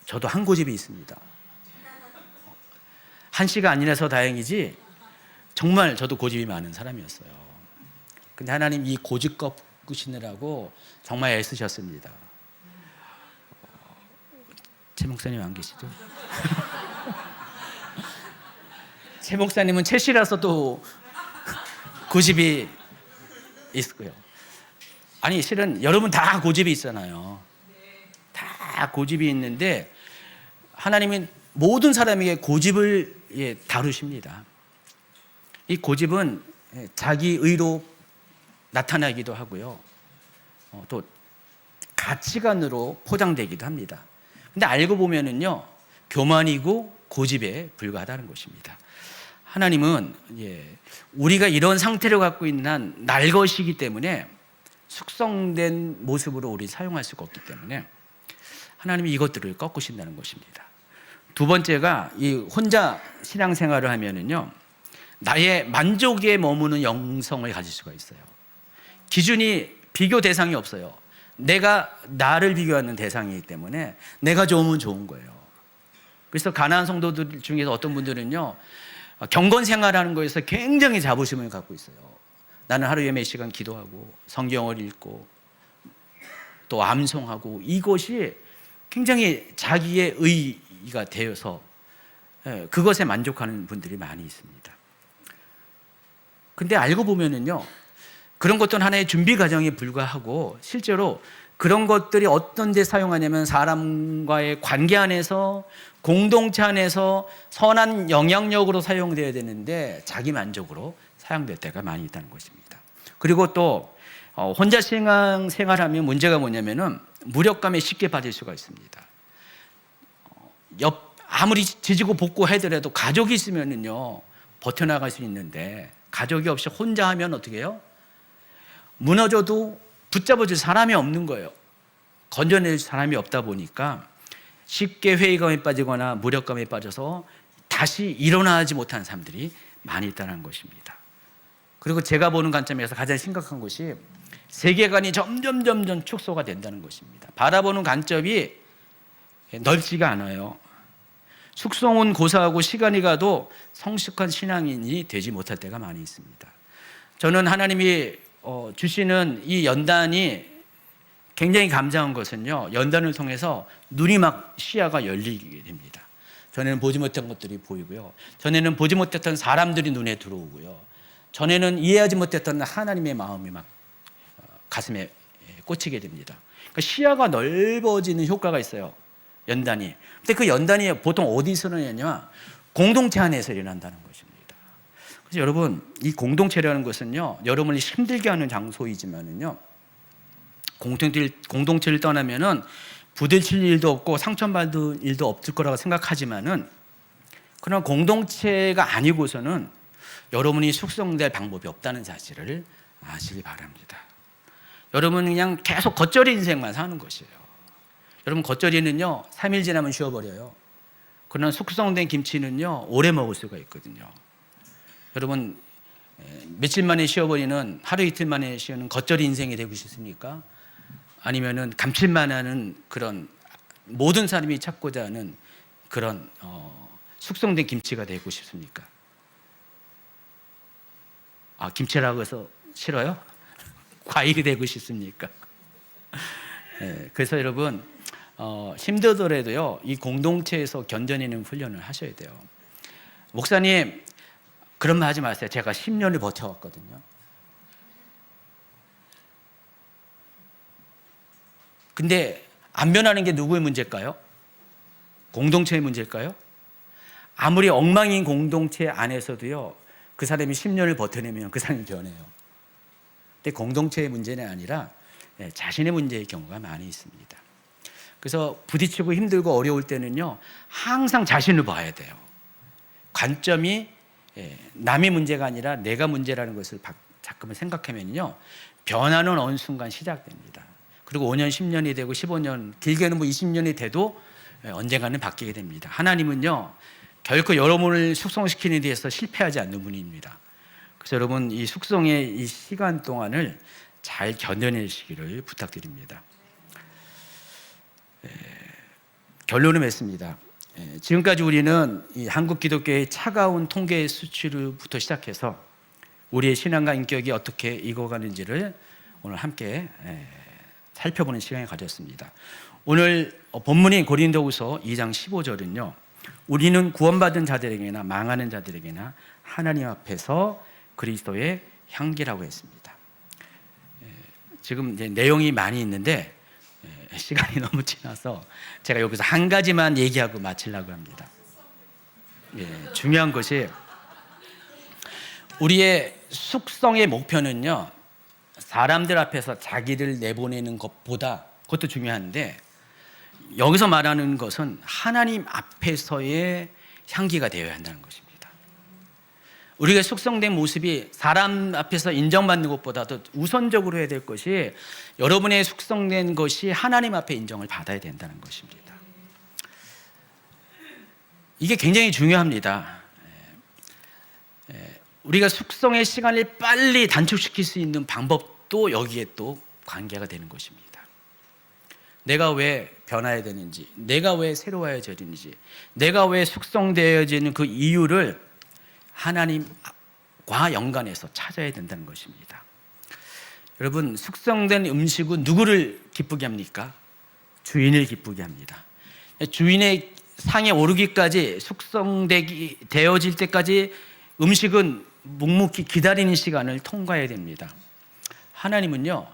저도 한 고집이 있습니다. 한 씨가 아니라서 다행이지 정말 저도 고집이 많은 사람이었어요. 근데 하나님 이 고집 꺾으시느라고 정말 애쓰셨습니다. 최 목사님 안 계시죠? 최 목사님은 최 씨라서 또 고집이 있고요. 아니 실은 여러분 다 고집이 있잖아요. 다 고집이 있는데 하나님은 모든 사람에게 고집을 다루십니다. 이 고집은 자기 의로 나타나기도 하고요, 또 가치관으로 포장되기도 합니다. 근데 알고 보면은요, 교만이고 고집에 불과하다는 것입니다. 하나님은 우리가 이런 상태를 갖고 있는 한 날것이기 때문에 숙성된 모습으로 우리 사용할 수가 없기 때문에 하나님이 이것들을 꺾으신다는 것입니다. 두 번째가 이 혼자 신앙생활을 하면은요, 나의 만족에 머무는 영성을 가질 수가 있어요. 기준이 비교 대상이 없어요. 내가 나를 비교하는 대상이기 때문에 내가 좋으면 좋은 거예요. 그래서 가나안 성도들 중에서 어떤 분들은요, 경건 생활하는 거에서 굉장히 자부심을 갖고 있어요. 나는 하루에 몇 시간 기도하고 성경을 읽고 또 암송하고, 이것이 굉장히 자기의 의의가 되어서 그것에 만족하는 분들이 많이 있습니다. 근데 알고 보면은요, 그런 것도 하나의 준비 과정에 불과하고 실제로 그런 것들이 어떤 데 사용하냐면 사람과의 관계 안에서, 공동체 안에서 선한 영향력으로 사용되어야 되는데 자기 만족으로 사용될 때가 많이 있다는 것입니다. 그리고 또 혼자 생활하면 문제가 뭐냐면은 무력감에 쉽게 빠질 수가 있습니다. 아무리 지지고 볶고 하더라도 가족이 있으면은요, 버텨나갈 수 있는데 가족이 없이 혼자 하면 어떻게 해요? 무너져도 붙잡아줄 사람이 없는 거예요. 건져낼 사람이 없다 보니까 쉽게 회의감에 빠지거나 무력감에 빠져서 다시 일어나지 못하는 사람들이 많이 있다는 것입니다. 그리고 제가 보는 관점에서 가장 심각한 것이 세계관이 점점 축소가 된다는 것입니다. 바라보는 관점이 넓지가 않아요. 숙성은 고사하고 시간이 가도 성숙한 신앙인이 되지 못할 때가 많이 있습니다. 저는 하나님이 주시는 이 연단이 굉장히 감사한 것은요, 연단을 통해서 눈이 막 시야가 열리게 됩니다. 전에는 보지 못한 것들이 보이고요, 전에는 보지 못했던 사람들이 눈에 들어오고요, 전에는 이해하지 못했던 하나님의 마음이 막 가슴에 꽂히게 됩니다. 그러니까 시야가 넓어지는 효과가 있어요, 연단이. 근데 그 연단이 보통 어디서 일어나냐? 공동체 안에서 일어난다는 것입니다. 그래서 여러분, 이 공동체라는 것은요, 여러분이 힘들게 하는 장소이지만은요, 공동체를 떠나면은 부딪힐 일도 없고 상처받을 일도 없을 거라고 생각하지만은, 그러나 공동체가 아니고서는 여러분이 숙성될 방법이 없다는 사실을 아시기 바랍니다. 여러분은 그냥 계속 겉절이 인생만 사는 것이에요. 여러분, 겉절이는요 3일 지나면 쉬어버려요. 그러나 숙성된 김치는요 오래 먹을 수가 있거든요. 여러분, 며칠 만에 쉬어버리는, 하루 이틀 만에 쉬는 겉절이 인생이 되고 싶습니까? 아니면은 감칠만 하는 그런, 모든 사람이 찾고자 하는 그런 숙성된 김치가 되고 싶습니까? 김치라고 해서 싫어요? 과일이 되고 싶습니까? 그래서 여러분, 힘들더라도요 이 공동체에서 견뎌내는 훈련을 하셔야 돼요. 목사님, 그런 말 하지 마세요. 제가 10년을 버텨왔거든요. 근데 안 변하는 게 누구의 문제일까요? 공동체의 문제일까요? 아무리 엉망인 공동체 안에서도요 그 사람이 10년을 버텨내면 그 사람이 변해요. 근데 공동체의 문제는 아니라 자신의 문제의 경우가 많이 있습니다. 그래서 부딪히고 힘들고 어려울 때는요 항상 자신을 봐야 돼요. 관점이 남의 문제가 아니라 내가 문제라는 것을 자꾸만 생각하면요 변화는 어느 순간 시작됩니다. 그리고 5년, 10년이 되고 15년, 길게는 20년이 돼도 언젠가는 바뀌게 됩니다. 하나님은요 결코 여러분을 숙성시키는 데에서 실패하지 않는 분입니다. 그래서 여러분, 이 숙성의 이 시간 동안을 잘 견뎌내시기를 부탁드립니다. 결론을 맺습니다. 지금까지 우리는 이 한국 기독교의 차가운 통계 수치로부터 시작해서 우리의 신앙과 인격이 어떻게 익어가는지를 오늘 함께 살펴보는 시간을 가졌습니다. 오늘 본문인 고린도후서 2장 15절은요 우리는 구원받은 자들에게나 망하는 자들에게나 하나님 앞에서 그리스도의 향기라고 했습니다. 지금 이제 내용이 많이 있는데 시간이 너무 지나서 제가 여기서 한 가지만 얘기하고 마치려고 합니다. 중요한 것이, 우리의 숙성의 목표는요 사람들 앞에서 자기를 내보내는 것보다, 그것도 중요한데 여기서 말하는 것은 하나님 앞에서의 향기가 되어야 한다는 것입니다. 우리가 숙성된 모습이 사람 앞에서 인정받는 것보다도 우선적으로 해야 될 것이, 여러분의 숙성된 것이 하나님 앞에 인정을 받아야 된다는 것입니다. 이게 굉장히 중요합니다. 우리가 숙성의 시간을 빨리 단축시킬 수 있는 방법도 여기에 또 관계가 되는 것입니다. 내가 왜 변화해야 되는지, 내가 왜 새로워야 되는지, 내가 왜 숙성되어지는 그 이유를 하나님과 연관해서 찾아야 된다는 것입니다. 여러분, 숙성된 음식은 누구를 기쁘게 합니까? 주인을 기쁘게 합니다. 주인의 상에 오르기까지, 숙성되어질 때까지 음식은 묵묵히 기다리는 시간을 통과해야 됩니다. 하나님은요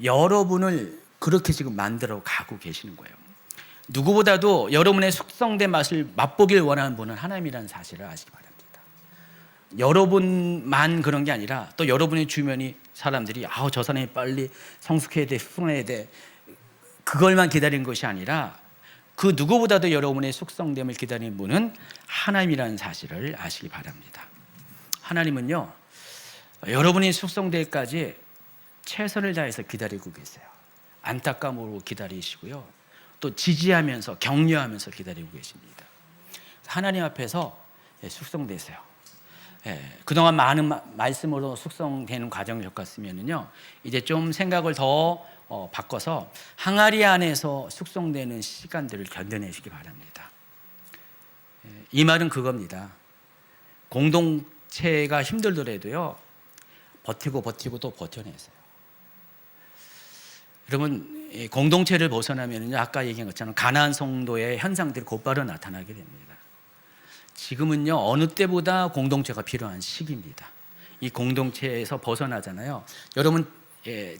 여러분을 그렇게 지금 만들어 가고 계시는 거예요. 누구보다도 여러분의 숙성된 맛을 맛보길 원하는 분은 하나님이라는 사실을 아시기 바랍니다. 여러분만 그런 게 아니라 또 여러분의 주변이 사람들이 저 사람이 빨리 성숙해야 돼, 숙성해야 돼, 그걸만 기다리는 것이 아니라 그 누구보다도 여러분의 숙성됨을 기다리는 분은 하나님이라는 사실을 아시기 바랍니다. 하나님은요 여러분이 숙성되기까지 최선을 다해서 기다리고 계세요. 안타까움으로 기다리시고요, 또 지지하면서 격려하면서 기다리고 계십니다. 하나님 앞에서 숙성되세요. 그동안 많은 말씀으로 숙성되는 과정을 겪었으면요 이제 좀 생각을 더 바꿔서 항아리 안에서 숙성되는 시간들을 견뎌내시기 바랍니다. 이 말은 그겁니다. 공동체가 힘들더라도요 버티고 또 버텨내세요. 여러분, 공동체를 벗어나면요 아까 얘기한 것처럼 가나안 성도의 현상들이 곧바로 나타나게 됩니다. 지금은요 어느 때보다 공동체가 필요한 시기입니다. 이 공동체에서 벗어나잖아요. 여러분,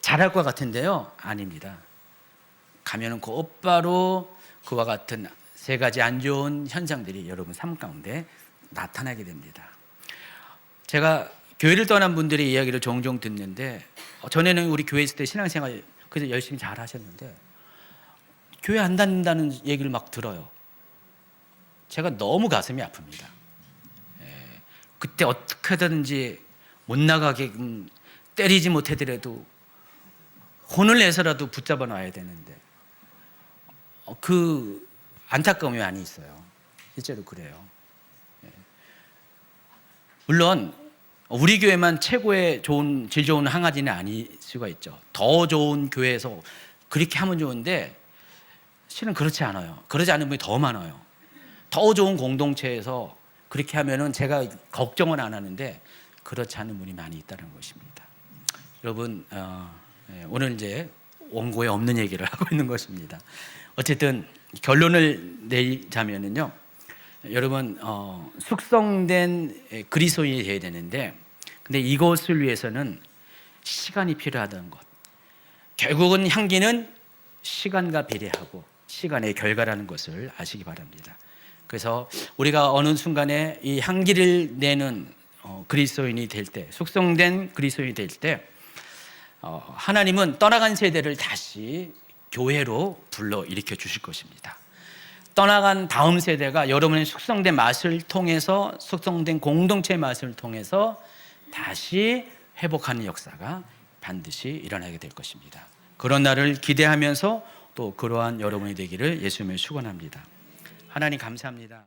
잘할 것 같은데요 아닙니다. 가면은 곧바로 그와 같은 세 가지 안 좋은 현상들이 여러분 삶 가운데 나타나게 됩니다. 제가 교회를 떠난 분들의 이야기를 종종 듣는데 전에는 우리 교회 있을 때 신앙생활 그래서 열심히 잘 하셨는데 교회 안 다닌다는 얘기를 막 들어요. 제가 너무 가슴이 아픕니다. 그때 어떻게든지 못 나가게 때리지 못하더라도 혼을 내서라도 붙잡아 놔야 되는데 그 안타까움이 많이 있어요. 실제로 그래요. 물론 우리 교회만 최고의 좋은 질 좋은 항아지는 아닐 수가 있죠. 더 좋은 교회에서 그렇게 하면 좋은데 실은 그렇지 않아요. 그러지 않은 분이 더 많아요. 더 좋은 공동체에서 그렇게 하면은 제가 걱정은 안 하는데 그렇지 않은 분이 많이 있다는 것입니다. 여러분 오늘 이제 원고에 없는 얘기를 하고 있는 것입니다. 어쨌든 결론을 내자면은요. 여러분 숙성된 그리스도인이 되어야 되는데 근데 이것을 위해서는 시간이 필요하다는 것. 결국은 향기는 시간과 비례하고 시간의 결과라는 것을 아시기 바랍니다. 그래서 우리가 어느 순간에 이 향기를 내는 그리스도인이 될 때, 숙성된 그리스도인이 될 때 하나님은 떠나간 세대를 다시 교회로 불러 일으켜 주실 것입니다. 떠나간 다음 세대가 여러분의 숙성된 맛을 통해서 숙성된 공동체의 맛을 통해서 다시 회복하는 역사가 반드시 일어나게 될 것입니다. 그런 날을 기대하면서 또 그러한 여러분이 되기를 예수님을 축원합니다. 하나님 감사합니다.